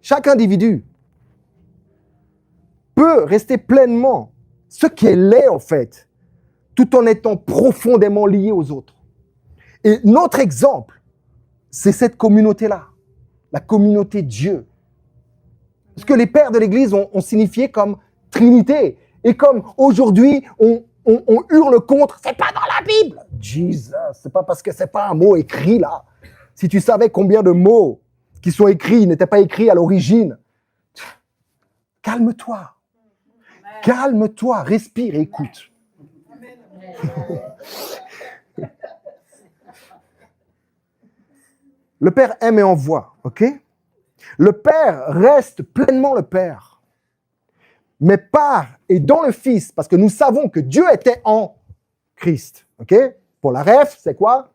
Speaker 1: Chaque individu peut rester pleinement ce qu'elle est en fait, tout en étant profondément lié aux autres. Et notre exemple, c'est cette communauté-là, la communauté Dieu. Ce que les pères de l'Église ont signifié comme Trinité. Et comme aujourd'hui, on hurle contre, c'est pas dans la Bible. Jesus, c'est pas parce que c'est pas un mot écrit là. Si tu savais combien de mots qui sont écrits n'étaient pas écrits à l'origine, calme-toi. Calme-toi, respire et écoute. Le Père aime et envoie, ok? Le Père reste pleinement le Père, mais part et dans le Fils, parce que nous savons que Dieu était en Christ, ok? Pour la ref, c'est quoi?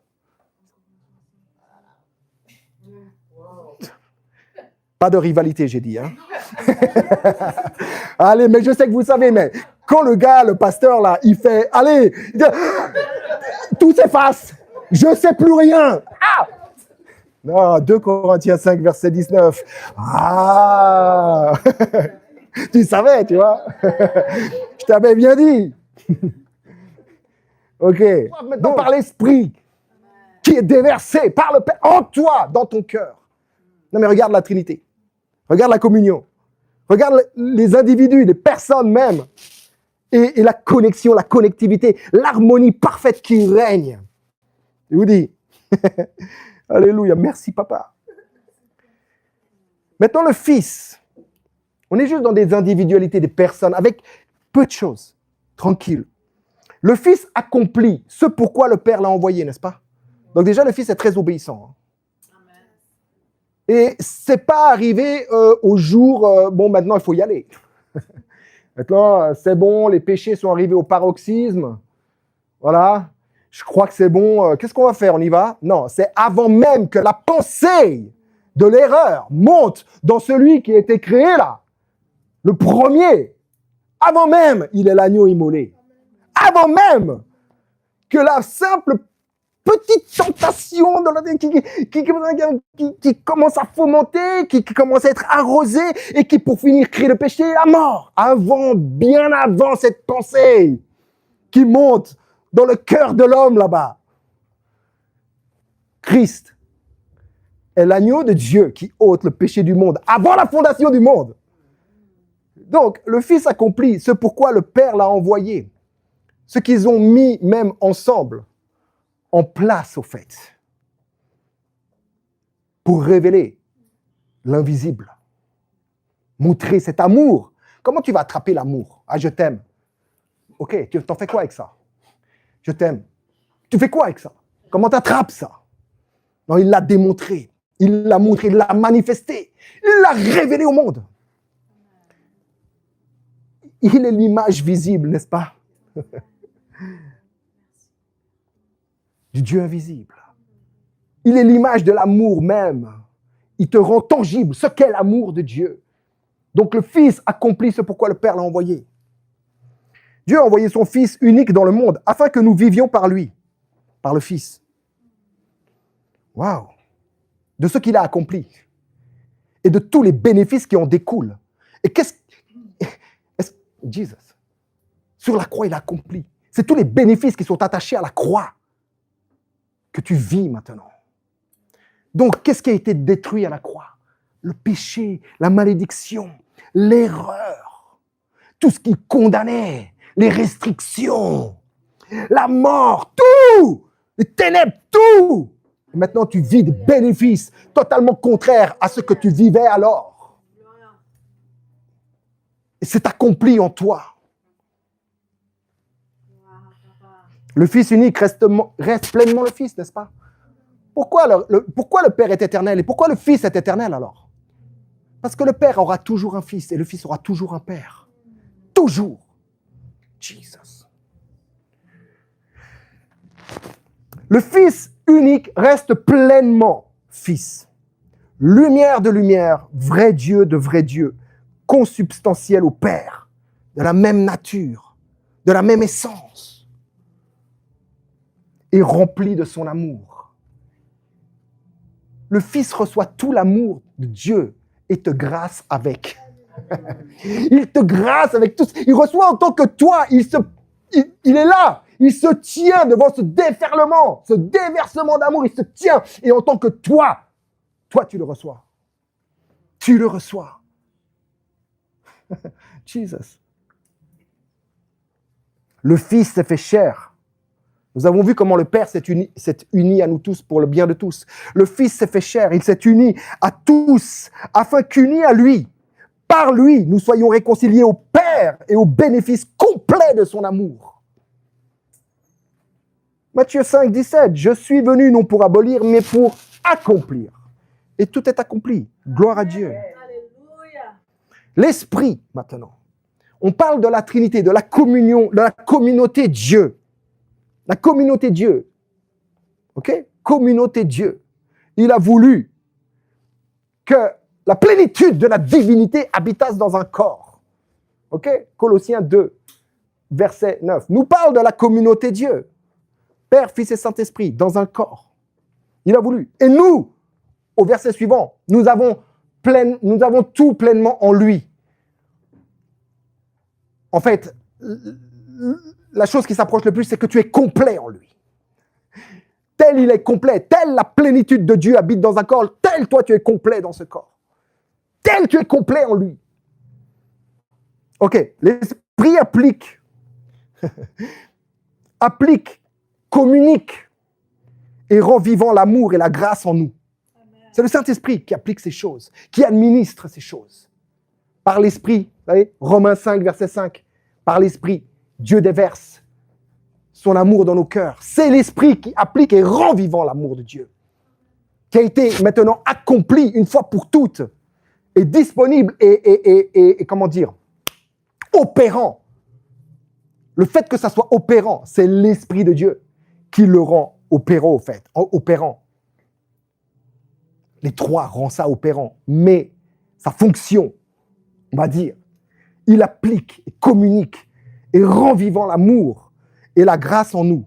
Speaker 1: Pas de rivalité, j'ai dit. Hein? Allez, mais je sais que vous savez, mais quand le gars, le pasteur, là, il fait, allez, tout s'efface, je ne sais plus rien. Ah! Non, 2 Corinthiens 5, verset 19. Ah! Tu savais, tu vois? Je t'avais bien dit. OK. Maintenant, par l'Esprit qui est déversé par le Père en toi, dans ton cœur. Non, mais regarde la Trinité. Regarde la communion. Regarde les individus, les personnes même. Et la connexion, la connectivité, l'harmonie parfaite qui règne. Je vous dis. Alléluia, merci papa. Maintenant le Fils, on est juste dans des individualités, des personnes, avec peu de choses, tranquille. Le Fils accomplit ce pourquoi le Père l'a envoyé, n'est-ce pas? Donc déjà le Fils est très obéissant. Amen. Et c'est pas arrivé au jour, bon maintenant il faut y aller. Maintenant c'est bon, les péchés sont arrivés au paroxysme, voilà. Je crois que c'est bon. Qu'est-ce qu'on va faire? On y va? Non, c'est avant même que la pensée de l'erreur monte dans celui qui a été créé là. Le premier. Avant même, il est l'agneau immolé. Avant même que la simple petite tentation qui commence à fomenter, qui commence à être arrosée et qui pour finir crée le péché à mort. Bien avant cette pensée qui monte dans le cœur de l'homme là-bas. Christ est l'agneau de Dieu qui ôte le péché du monde avant la fondation du monde. Donc, le Fils accomplit ce pourquoi le Père l'a envoyé. Ce qu'ils ont mis même ensemble en place au fait. Pour révéler l'invisible. Montrer cet amour. Comment tu vas attraper l'amour? Ah, je t'aime. Ok, tu t'en fais quoi avec ça? Je t'aime. Tu fais quoi avec ça? Comment tu attrapes ça? Non, il l'a démontré. Il l'a montré, il l'a manifesté. Il l'a révélé au monde. Il est l'image visible, n'est-ce pas? Du Dieu invisible. Il est l'image de l'amour même. Il te rend tangible ce qu'est l'amour de Dieu. Donc le Fils accomplit ce pourquoi le Père l'a envoyé. Dieu a envoyé son Fils unique dans le monde afin que nous vivions par lui, par le Fils. Waouh! De ce qu'il a accompli et de tous les bénéfices qui en découlent. Et Jesus, sur la croix, il a accompli. C'est tous les bénéfices qui sont attachés à la croix que tu vis maintenant. Donc, qu'est-ce qui a été détruit à la croix? Le péché, la malédiction, l'erreur, tout ce qui condamnait, les restrictions, la mort, tout, les ténèbres, tout. Et maintenant, tu vis des bénéfices totalement contraires à ce que tu vivais alors. Et c'est accompli en toi. Le Fils unique reste pleinement le Fils, n'est-ce pas? Pourquoi le Père est éternel et pourquoi le Fils est éternel alors? Parce que le Père aura toujours un Fils et le Fils aura toujours un Père. Toujours. Jesus. Le Fils unique reste pleinement Fils. Lumière de lumière, vrai Dieu de vrai Dieu, consubstantiel au Père, de la même nature, de la même essence, et rempli de son amour. Le Fils reçoit tout l'amour de Dieu et te grâce avec. Il te grâce avec tout. Il reçoit en tant que toi. Il est là. Il se tient devant ce déferlement, ce déversement d'amour. Il se tient. Et en tant que toi, tu le reçois. Tu le reçois. Jesus. Le Fils s'est fait chair. Nous avons vu comment le Père s'est uni à nous tous pour le bien de tous. Le Fils s'est fait chair. Il s'est uni à tous afin qu'unis à lui, par lui, nous soyons réconciliés au Père et au bénéfice complet de son amour. Matthieu 5, 17. Je suis venu non pour abolir, mais pour accomplir. Et tout est accompli. Gloire à Dieu.
Speaker 3: Alléluia.
Speaker 1: L'Esprit, maintenant. On parle de la Trinité, de la communion, de la communauté Dieu. La communauté Dieu. OK? Communauté Dieu. Il a voulu que la plénitude de la divinité habitasse dans un corps. OK? Colossiens 2, verset 9. Nous parle de la communauté Dieu. Père, Fils et Saint-Esprit, dans un corps. Il a voulu. Et nous, au verset suivant, nous avons tout pleinement en lui. En fait, la chose qui s'approche le plus, c'est que tu es complet en lui. Tel il est complet, telle la plénitude de Dieu habite dans un corps, tel toi tu es complet dans ce corps. Tel tu es complet en lui. Ok, l'Esprit applique, communique et rend vivant l'amour et la grâce en nous. C'est le Saint-Esprit qui applique ces choses, qui administre ces choses. Par l'Esprit, vous voyez, Romains 5, verset 5, par l'Esprit, Dieu déverse son amour dans nos cœurs. C'est l'Esprit qui applique et rend vivant l'amour de Dieu, qui a été maintenant accompli une fois pour toutes, et disponible et comment dire, opérant. Le fait que ça soit opérant, c'est l'Esprit de Dieu qui le rend opérant, au fait, opérant. Les trois rendent ça opérant, mais sa fonction, on va dire, il applique, et communique et rend vivant l'amour et la grâce en nous.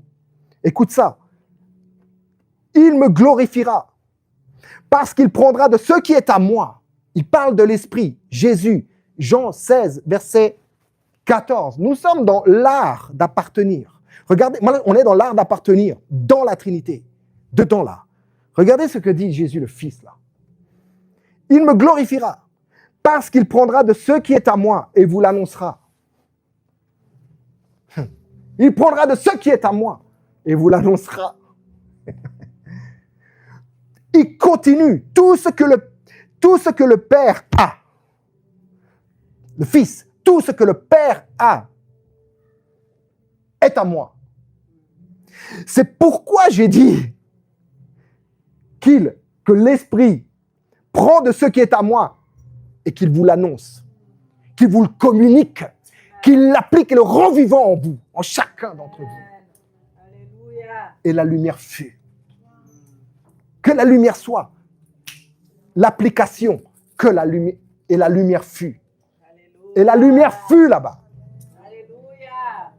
Speaker 1: Écoute ça. Il me glorifiera parce qu'il prendra de ce qui est à moi. Il parle de l'Esprit. Jésus, Jean 16, verset 14. Nous sommes dans l'art d'appartenir. Regardez, on est dans l'art d'appartenir dans la Trinité, dedans là. Regardez ce que dit Jésus le Fils là. Il me glorifiera parce qu'il prendra de ce qui est à moi et vous l'annoncera. Il prendra de ce qui est à moi et vous l'annoncera. Il continue. Tout ce que le Père a, le Fils, tout ce que le Père a est à moi. C'est pourquoi j'ai dit que l'Esprit prend de ce qui est à moi et qu'il vous l'annonce, qu'il vous le communique, qu'il l'applique et le rend vivant en vous, en chacun d'entre vous.
Speaker 3: Alléluia.
Speaker 1: Et la lumière fut. Que la lumière soit. L'application, que la lumière, et la lumière fut.
Speaker 3: Alléluia.
Speaker 1: Et la lumière fut là-bas.
Speaker 3: Alléluia.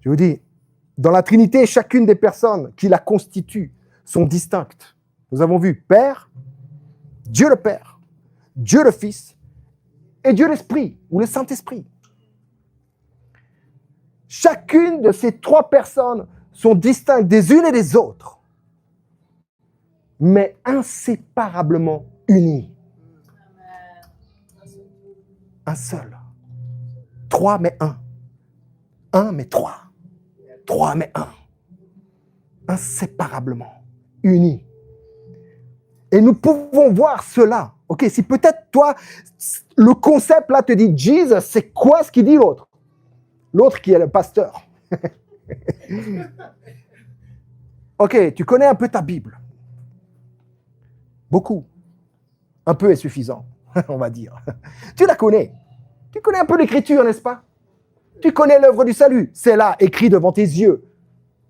Speaker 1: Je vous dis, dans la Trinité, chacune des personnes qui la constituent sont distinctes. Nous avons vu Père, Dieu le Père, Dieu le Fils et Dieu l'Esprit ou le Saint-Esprit. Chacune de ces trois personnes sont distinctes des unes et des autres, mais inséparablement unies. Un seul. Trois mais un. Un mais trois. Trois mais un. Inséparablement unis. Et nous pouvons voir cela. Ok, si peut-être toi, le concept là te dit, Jesus, c'est quoi ce qu'il dit l'autre? L'autre qui est le pasteur. Ok, tu connais un peu ta Bible. Beaucoup. Un peu est suffisant, on va dire. Tu la connais. Tu connais un peu l'Écriture, n'est-ce pas? Tu connais l'œuvre du salut. C'est là, écrit devant tes yeux.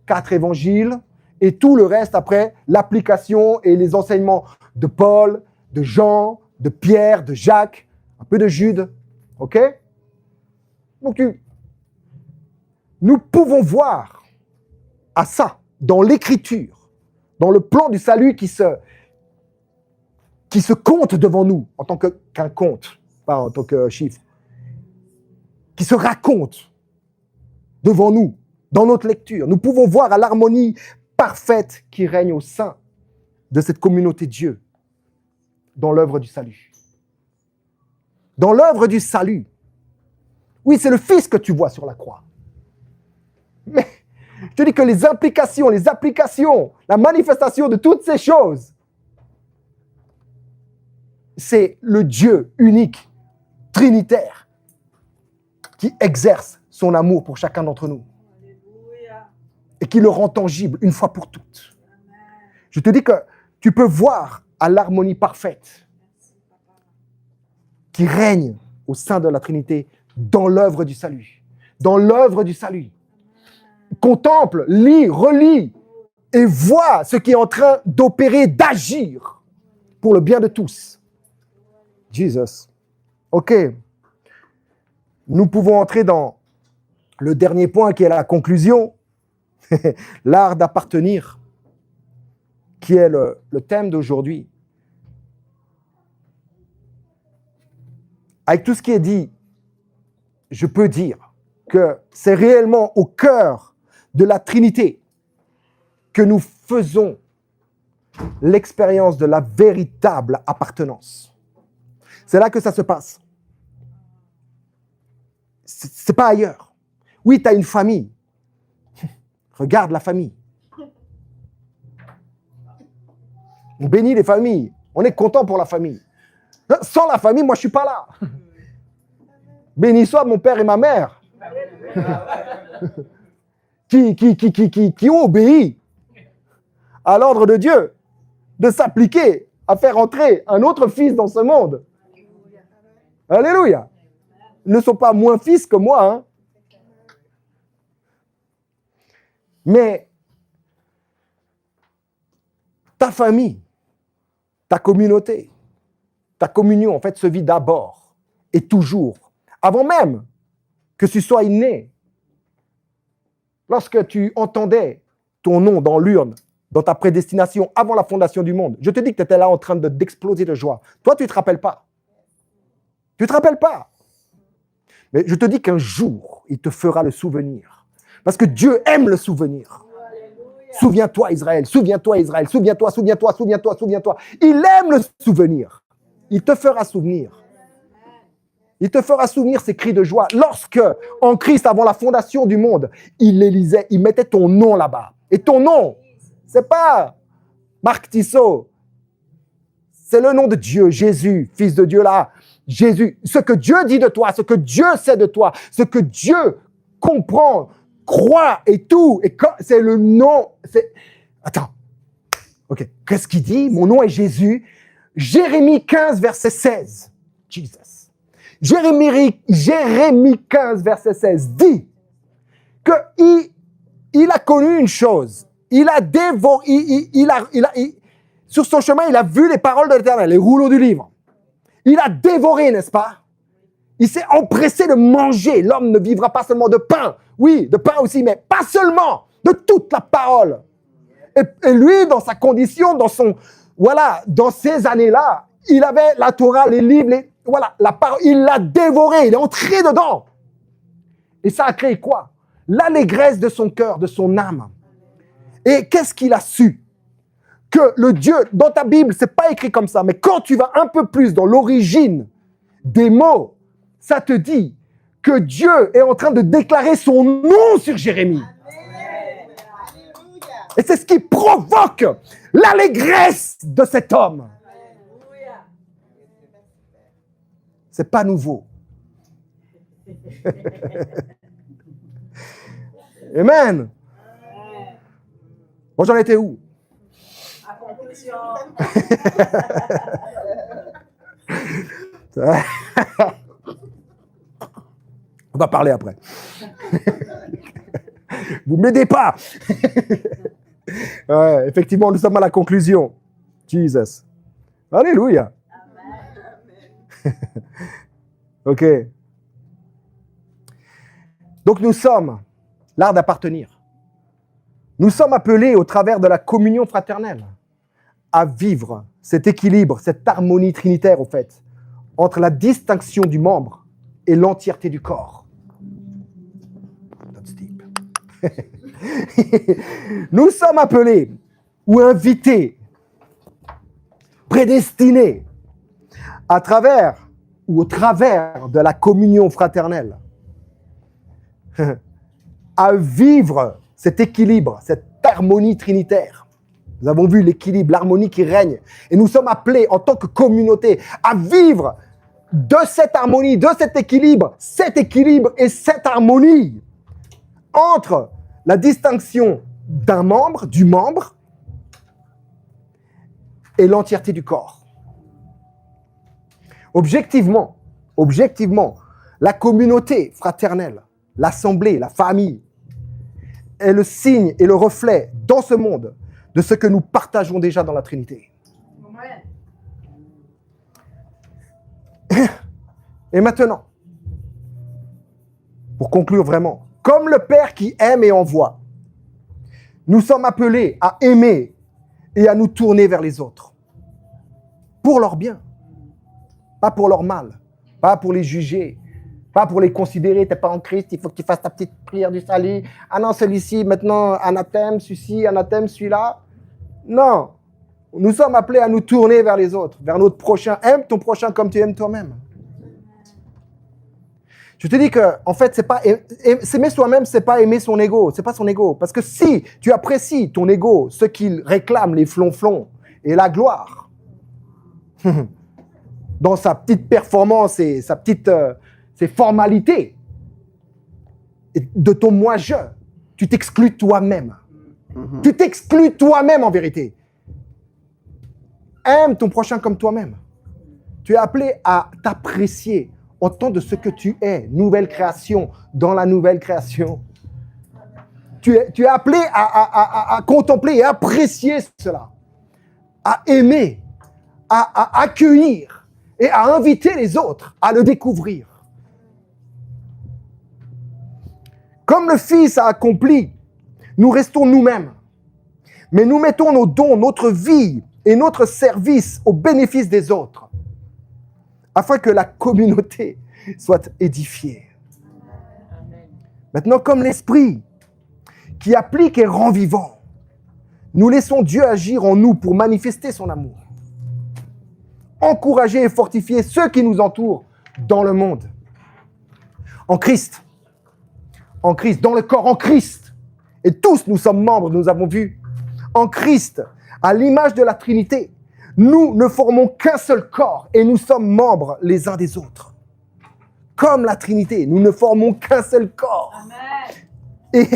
Speaker 1: 4 évangiles et tout le reste après, l'application et les enseignements de Paul, de Jean, de Pierre, de Jacques, un peu de Jude. Ok? Donc, nous pouvqu'on voir à ça, dans l'Écriture, dans le plan du salut qui se compte devant nous, en tant qu'un compte, pas en tant que chiffre. qui se racontent devant nous, dans notre lecture. Nous pouvons voir à l'harmonie parfaite qui règne au sein de cette communauté de Dieu dans l'œuvre du salut. Dans l'œuvre du salut. Oui, c'est le Fils que tu vois sur la croix. Mais je te dis que les applications, la manifestation de toutes ces choses, c'est le Dieu unique, trinitaire, qui exerce son amour pour chacun d'entre nous.
Speaker 3: Alléluia.
Speaker 1: Et qui le rend tangible une fois pour toutes. Je te dis que tu peux voir à l'harmonie parfaite qui règne au sein de la Trinité dans l'œuvre du salut. Dans l'œuvre du salut. Contemple, lis, relis et vois ce qui est en train d'opérer, d'agir pour le bien de tous. Jesus. OK. Nous pouvons entrer dans le dernier point qui est la conclusion. L'art d'appartenir, qui est le thème d'aujourd'hui. Avec tout ce qui est dit, je peux dire que c'est réellement au cœur de la Trinité que nous faisons l'expérience de la véritable appartenance. C'est là que ça se passe. C'est pas ailleurs. Oui, tu as une famille. Regarde la famille. On bénit les familles. On est content pour la famille. Sans la famille, moi, je ne suis pas là. Béni soit mon père et ma mère. qui ont obéi à l'ordre de Dieu de s'appliquer à faire entrer un autre fils dans ce monde. Alléluia. Ils ne sont pas moins fils que moi. Hein. Mais ta famille, ta communauté, ta communion, en fait, se vit d'abord et toujours, avant même que tu sois né. Lorsque tu entendais ton nom dans l'urne, dans ta prédestination, avant la fondation du monde, je te dis que tu étais là en train d'exploser de joie. Toi, tu ne te rappelles pas. Tu ne te rappelles pas. Mais je te dis qu'un jour, il te fera le souvenir. Parce que Dieu aime le souvenir.
Speaker 3: Alléluia.
Speaker 1: Souviens-toi Israël, souviens-toi Israël, souviens-toi, souviens-toi, souviens-toi, souviens-toi. Il aime le souvenir. Il te fera souvenir. Il te fera souvenir ces cris de joie. Lorsque, en Christ, avant la fondation du monde, il les lisait, il mettait ton nom là-bas. Et ton nom, c'est pas Marc Tissot. C'est le nom de Dieu, Jésus, Fils de Dieu là. Jésus, ce que Dieu dit de toi, ce que Dieu sait de toi, ce que Dieu comprend, croit et tout. Et c'est le nom. Attends. OK. Qu'est-ce qu'il dit? Mon nom est Jésus. Jérémie 15, verset 16. Jesus. Jérémie 15, verset 16 dit qu'il a connu une chose. Il a dévoré, sur son chemin, il a vu les paroles de l'Éternel, les rouleaux du livre. Il a dévoré, n'est-ce pas? Il s'est empressé de manger. L'homme ne vivra pas seulement de pain. Oui, de pain aussi, mais pas seulement de toute la parole. Et lui, dans sa condition, dans ces années-là, il avait la Torah, les livres, la parole, il l'a dévoré, il est entré dedans. Et ça a créé quoi? L'allégresse de son cœur, de son âme. Et qu'est-ce qu'il a su? Que le Dieu, dans ta Bible, c'est pas écrit comme ça, mais quand tu vas un peu plus dans l'origine des mots, ça te dit que Dieu est en train de déclarer son nom sur Jérémie. Et c'est ce qui provoque l'allégresse de cet homme.
Speaker 3: Alléluia.
Speaker 1: C'est pas nouveau. Amen. Bon, j'en étais où?
Speaker 3: À conclusion.
Speaker 1: On va parler après. Vous ne m'aidez pas. Ouais, effectivement, nous sommes à la conclusion. Jesus. Alléluia. OK. Donc nous sommes l'art d'appartenir. Nous sommes appelés au travers de la communion fraternelle à vivre cet équilibre, cette harmonie trinitaire au fait, entre la distinction du membre et l'entièreté du corps. Nous sommes appelés ou invités, prédestinés, à travers ou au travers de la communion fraternelle, à vivre cet équilibre, cette harmonie trinitaire. Nous avons vu l'équilibre, l'harmonie qui règne. Et nous sommes appelés en tant que communauté à vivre de cette harmonie, de cet équilibre et cette harmonie entre la distinction d'un membre, du membre, et l'entièreté du corps. Objectivement, la communauté fraternelle, l'assemblée, la famille, est le signe et le reflet dans ce monde de ce que nous partageons déjà dans la Trinité. Et maintenant, pour conclure vraiment, comme le Père qui aime et envoie, nous sommes appelés à aimer et à nous tourner vers les autres. Pour leur bien, pas pour leur mal, pas pour les juger, pas pour les considérer, t'es pas en Christ, il faut que tu fasses ta petite prière du salut. Ah non, celui-ci, maintenant, anathème, celui-ci, anathème, celui-là. Non, nous sommes appelés à nous tourner vers les autres, vers notre prochain. Aime ton prochain comme tu aimes toi-même. Je te dis que, en fait, s'aimer soi-même, c'est pas aimer son ego, c'est pas son ego. Parce que si tu apprécies ton ego, ce qu'il réclame, les flonflons et la gloire, dans sa petite performance et ses formalités de ton moi-je, tu t'exclus toi-même. Tu t'exclus toi-même en vérité. Aime ton prochain comme toi-même. Tu es appelé à t'apprécier en tant de ce que tu es, nouvelle création dans la nouvelle création. Tu es appelé à contempler et apprécier cela, à aimer, à accueillir et à inviter les autres à le découvrir. Comme le Fils a accompli, nous restons nous-mêmes, mais nous mettons nos dons, notre vie et notre service au bénéfice des autres, afin que la communauté soit édifiée. Maintenant, comme l'Esprit qui applique et rend vivant, nous laissons Dieu agir en nous pour manifester son amour. Encourager et fortifier ceux qui nous entourent dans le monde. En Christ, dans le corps, en Christ. Et tous nous sommes membres, nous avons vu. En Christ, à l'image de la Trinité, nous ne formons qu'un seul corps et nous sommes membres les uns des autres. Comme la Trinité, nous ne formons qu'un seul corps. Amen.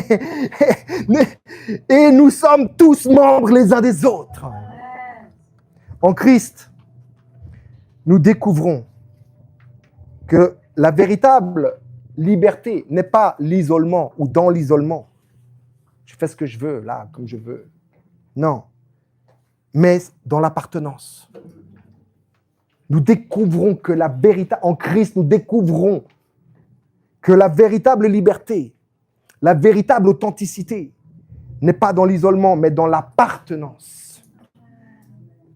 Speaker 1: Et nous sommes tous membres les uns des autres. Amen. En Christ, nous découvrons que la véritable liberté n'est pas l'isolement ou dans l'isolement. Je fais ce que je veux, là, comme je veux. Non. Mais dans l'appartenance. Nous découvrons que la véritable, en Christ, nous découvrons que la véritable liberté, la véritable authenticité n'est pas dans l'isolement, mais dans l'appartenance.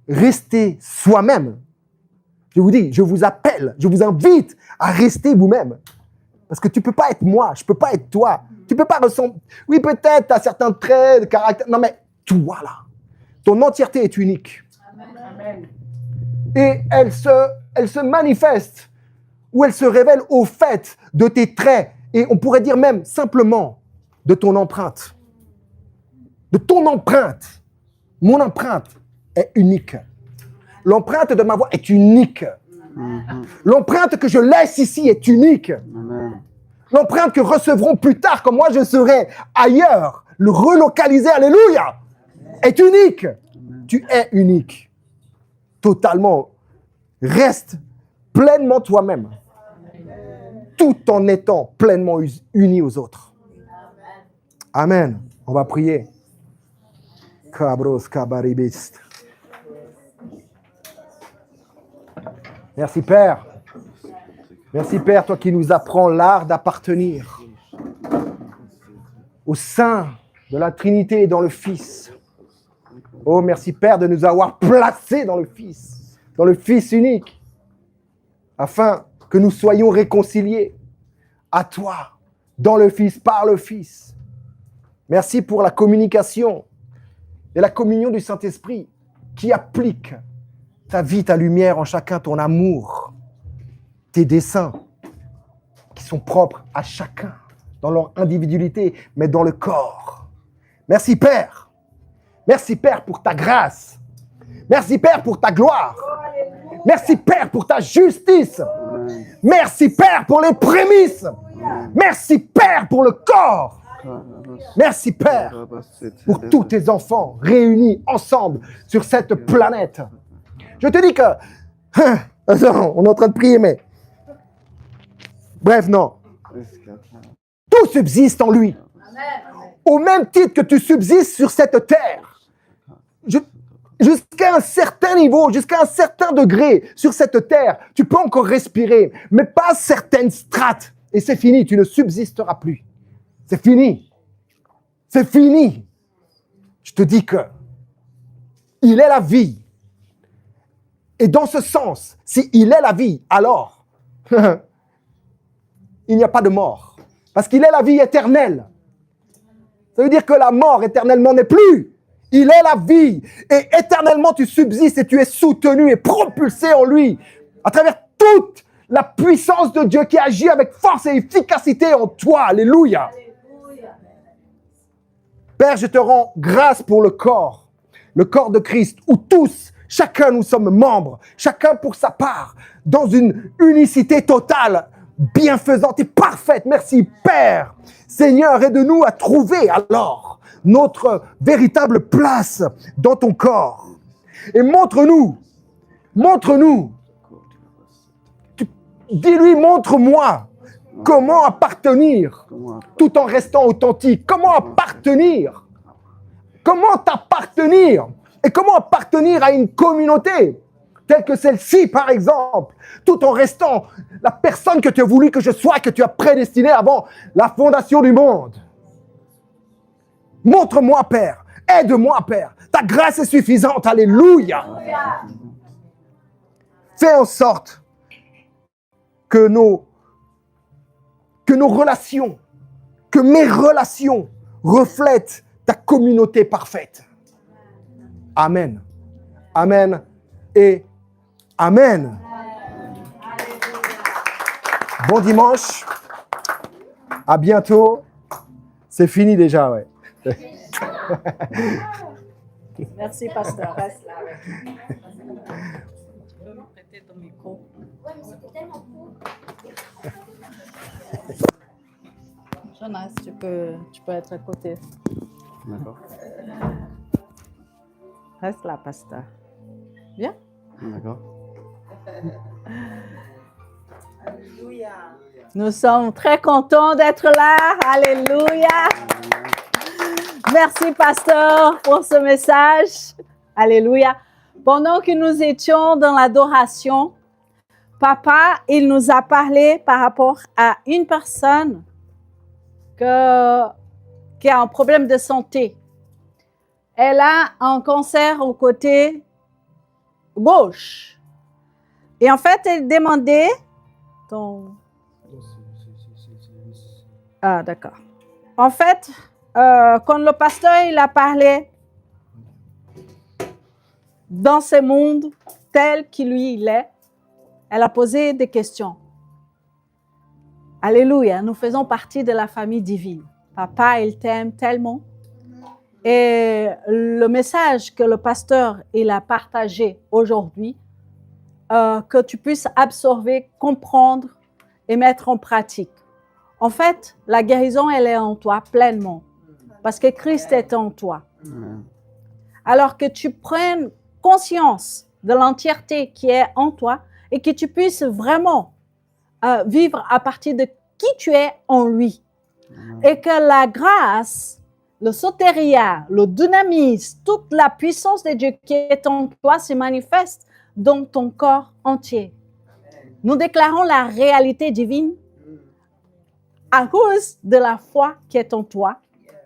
Speaker 1: Restez soi-même. Je vous dis, je vous appelle, je vous invite à rester vous-même. Parce que tu ne peux pas être moi, je ne peux pas être toi. Tu ne peux pas ressembler. Oui, peut-être, tu as certains traits de caractère. Non, mais toi, là, ton entièreté est unique.
Speaker 3: Amen.
Speaker 1: Et elle se manifeste ou elle se révèle au fait de tes traits. Et on pourrait dire même simplement de ton empreinte. De ton empreinte. Mon empreinte est unique. L'empreinte de ma voix est unique. L'empreinte que je laisse ici est unique. Amen. L'empreinte que recevront plus tard, quand moi je serai ailleurs, le relocaliser, alléluia, est unique. Amen. Tu es unique. Totalement. Reste pleinement toi-même. Tout en étant pleinement uni aux autres. Amen. On va prier. Cabros, cabaribist. Merci Père. Merci Père, toi qui nous apprends l'art d'appartenir au sein de la Trinité et dans le Fils. Oh, merci Père de nous avoir placés dans le Fils unique, afin que nous soyons réconciliés à toi, dans le Fils, par le Fils. Merci pour la communication et la communion du Saint-Esprit qui applique ta vie, ta lumière en chacun, ton amour, tes desseins qui sont propres à chacun, dans leur individualité, mais dans le corps. Merci Père. Merci Père pour ta grâce. Merci Père pour ta gloire. Merci Père pour ta justice. Merci Père pour les prémices. Merci Père pour le corps. Merci Père pour tous tes enfants réunis ensemble sur cette planète. Je te dis que... Attends, on est en train de prier, mais... Bref, non. Tout subsiste en lui. Au même titre que tu subsistes sur cette terre. Jusqu'à un certain niveau, jusqu'à un certain degré sur cette terre, tu peux encore respirer, mais pas certaines strates. Et c'est fini, tu ne subsisteras plus. C'est fini. C'est fini. Je te dis que il est la vie. Et dans ce sens, si il est la vie, alors il n'y a pas de mort. Parce qu'il est la vie éternelle. Ça veut dire que la mort éternellement n'est plus. Il est la vie. Et éternellement, tu subsistes et tu es soutenu et propulsé en lui. À travers toute la puissance de Dieu qui agit avec force et efficacité en toi. Alléluia. Père, je te rends grâce pour le corps de Christ, où tous, chacun nous sommes membres, chacun pour sa part, dans une unicité totale, bienfaisante et parfaite. Merci Père. Seigneur, aide-nous à trouver alors notre véritable place dans ton corps. Et montre-nous. Dis-lui, montre-moi comment appartenir tout en restant authentique. Comment appartenir? Comment t'appartenir? Et comment appartenir à une communauté telle que celle-ci, par exemple, tout en restant la personne que tu as voulu que je sois, que tu as prédestinée avant la fondation du monde. Montre-moi, Père. Aide-moi, Père. Ta grâce est suffisante. Alléluia. Fais en sorte que nos relations, que mes relations reflètent ta communauté parfaite. Amen. Amen et Amen. Bon dimanche. À bientôt. C'est fini déjà, ouais.
Speaker 3: Merci, pasteur. Reste là. Tu peux me prêter ton micro?
Speaker 5: Ouais, mais c'était tellement cool.
Speaker 3: Jonas, tu peux être à côté.
Speaker 6: D'accord.
Speaker 3: Reste là, pasteur. Bien?
Speaker 6: D'accord.
Speaker 3: Alléluia. Nous sommes très contents d'être là. Alléluia. Merci, pasteur, pour ce message. Alléluia. Pendant que nous étions dans l'adoration, Papa, il nous a parlé par rapport à une personne qui a un problème de santé. Elle a un cancer au côté gauche. Et en fait, elle demandait... Ah, d'accord. En fait, quand le pasteur il a parlé dans ce monde tel qu'il lui il est, elle a posé des questions. Alléluia, nous faisons partie de la famille divine. Papa, il t'aime tellement. Et le message que le pasteur il a partagé aujourd'hui, que tu puisses absorber, comprendre et mettre en pratique. En fait, la guérison, elle est en toi pleinement. Parce que Christ est en toi. Alors que tu prennes conscience de l'entièreté qui est en toi et que tu puisses vraiment vivre à partir de qui tu es en lui. Et que la grâce, le sotéria, le dynamisme, toute la puissance de Dieu qui est en toi se manifeste dans ton corps entier. Nous déclarons la réalité divine à cause de la foi qui est en toi,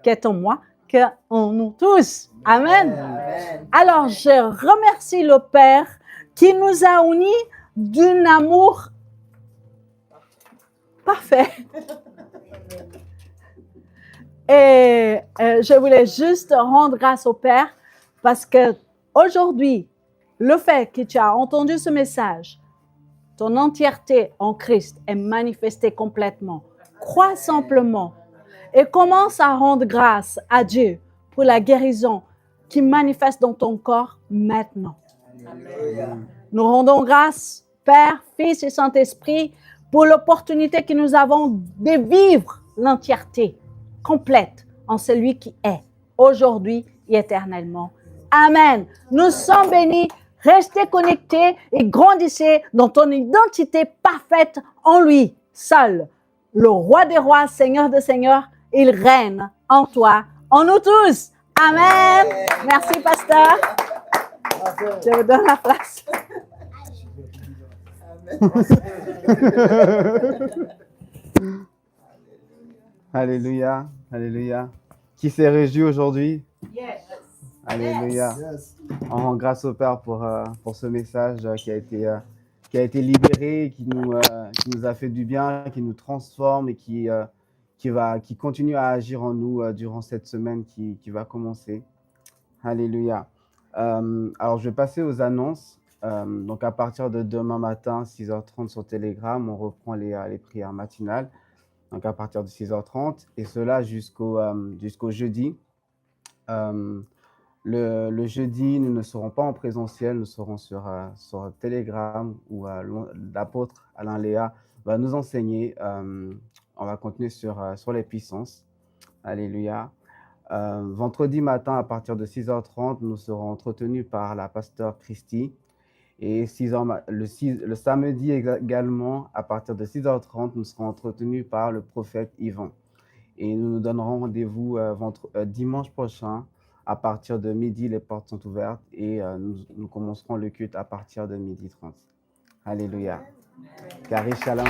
Speaker 3: qui est en moi, qui est en nous tous. Amen. Amen. Alors, je remercie le Père qui nous a unis d'un amour parfait. Et je voulais juste rendre grâce au Père parce que aujourd'hui, le fait que tu as entendu ce message, ton entièreté en Christ est manifestée complètement. Crois simplement et commence à rendre grâce à Dieu pour la guérison qui manifeste dans ton corps maintenant. Nous rendons grâce, Père, Fils et Saint-Esprit, pour l'opportunité que nous avons de vivre l'entièreté complète en celui qui est aujourd'hui et éternellement. Amen. Nous sommes bénis. Restez connectés et grandissez dans ton identité parfaite en lui seul. Le roi des rois, Seigneur des seigneurs, il règne en toi, en nous tous. Amen. Merci, pasteur. Je vous donne la place.
Speaker 6: Alléluia, alléluia. Qui s'est réjoui aujourd'hui? Alléluia. On rend grâce au Père pour ce message qui a été libéré, qui nous a fait du bien, qui nous transforme et qui continue à agir en nous durant cette semaine qui va commencer. Alléluia. Alors, je vais passer aux annonces. Donc, à partir de demain matin, 6h30 sur Telegram, on reprend les prières matinales. Donc, à partir de 6h30 et cela jusqu'au jeudi. Le jeudi, nous ne serons pas en présentiel, nous serons sur Telegram où l'apôtre Alain Léa va nous enseigner. On va continuer sur les puissances. Alléluia. Vendredi matin, à partir de 6h30, nous serons entretenus par la pasteur Christy. Et le samedi également, à partir de 6h30, nous serons entretenus par le prophète Yvan. Et nous nous donnerons rendez-vous dimanche prochain. À partir de midi, les portes sont ouvertes et nous commencerons le culte à partir de 12h30. Alléluia. Carré Shalom.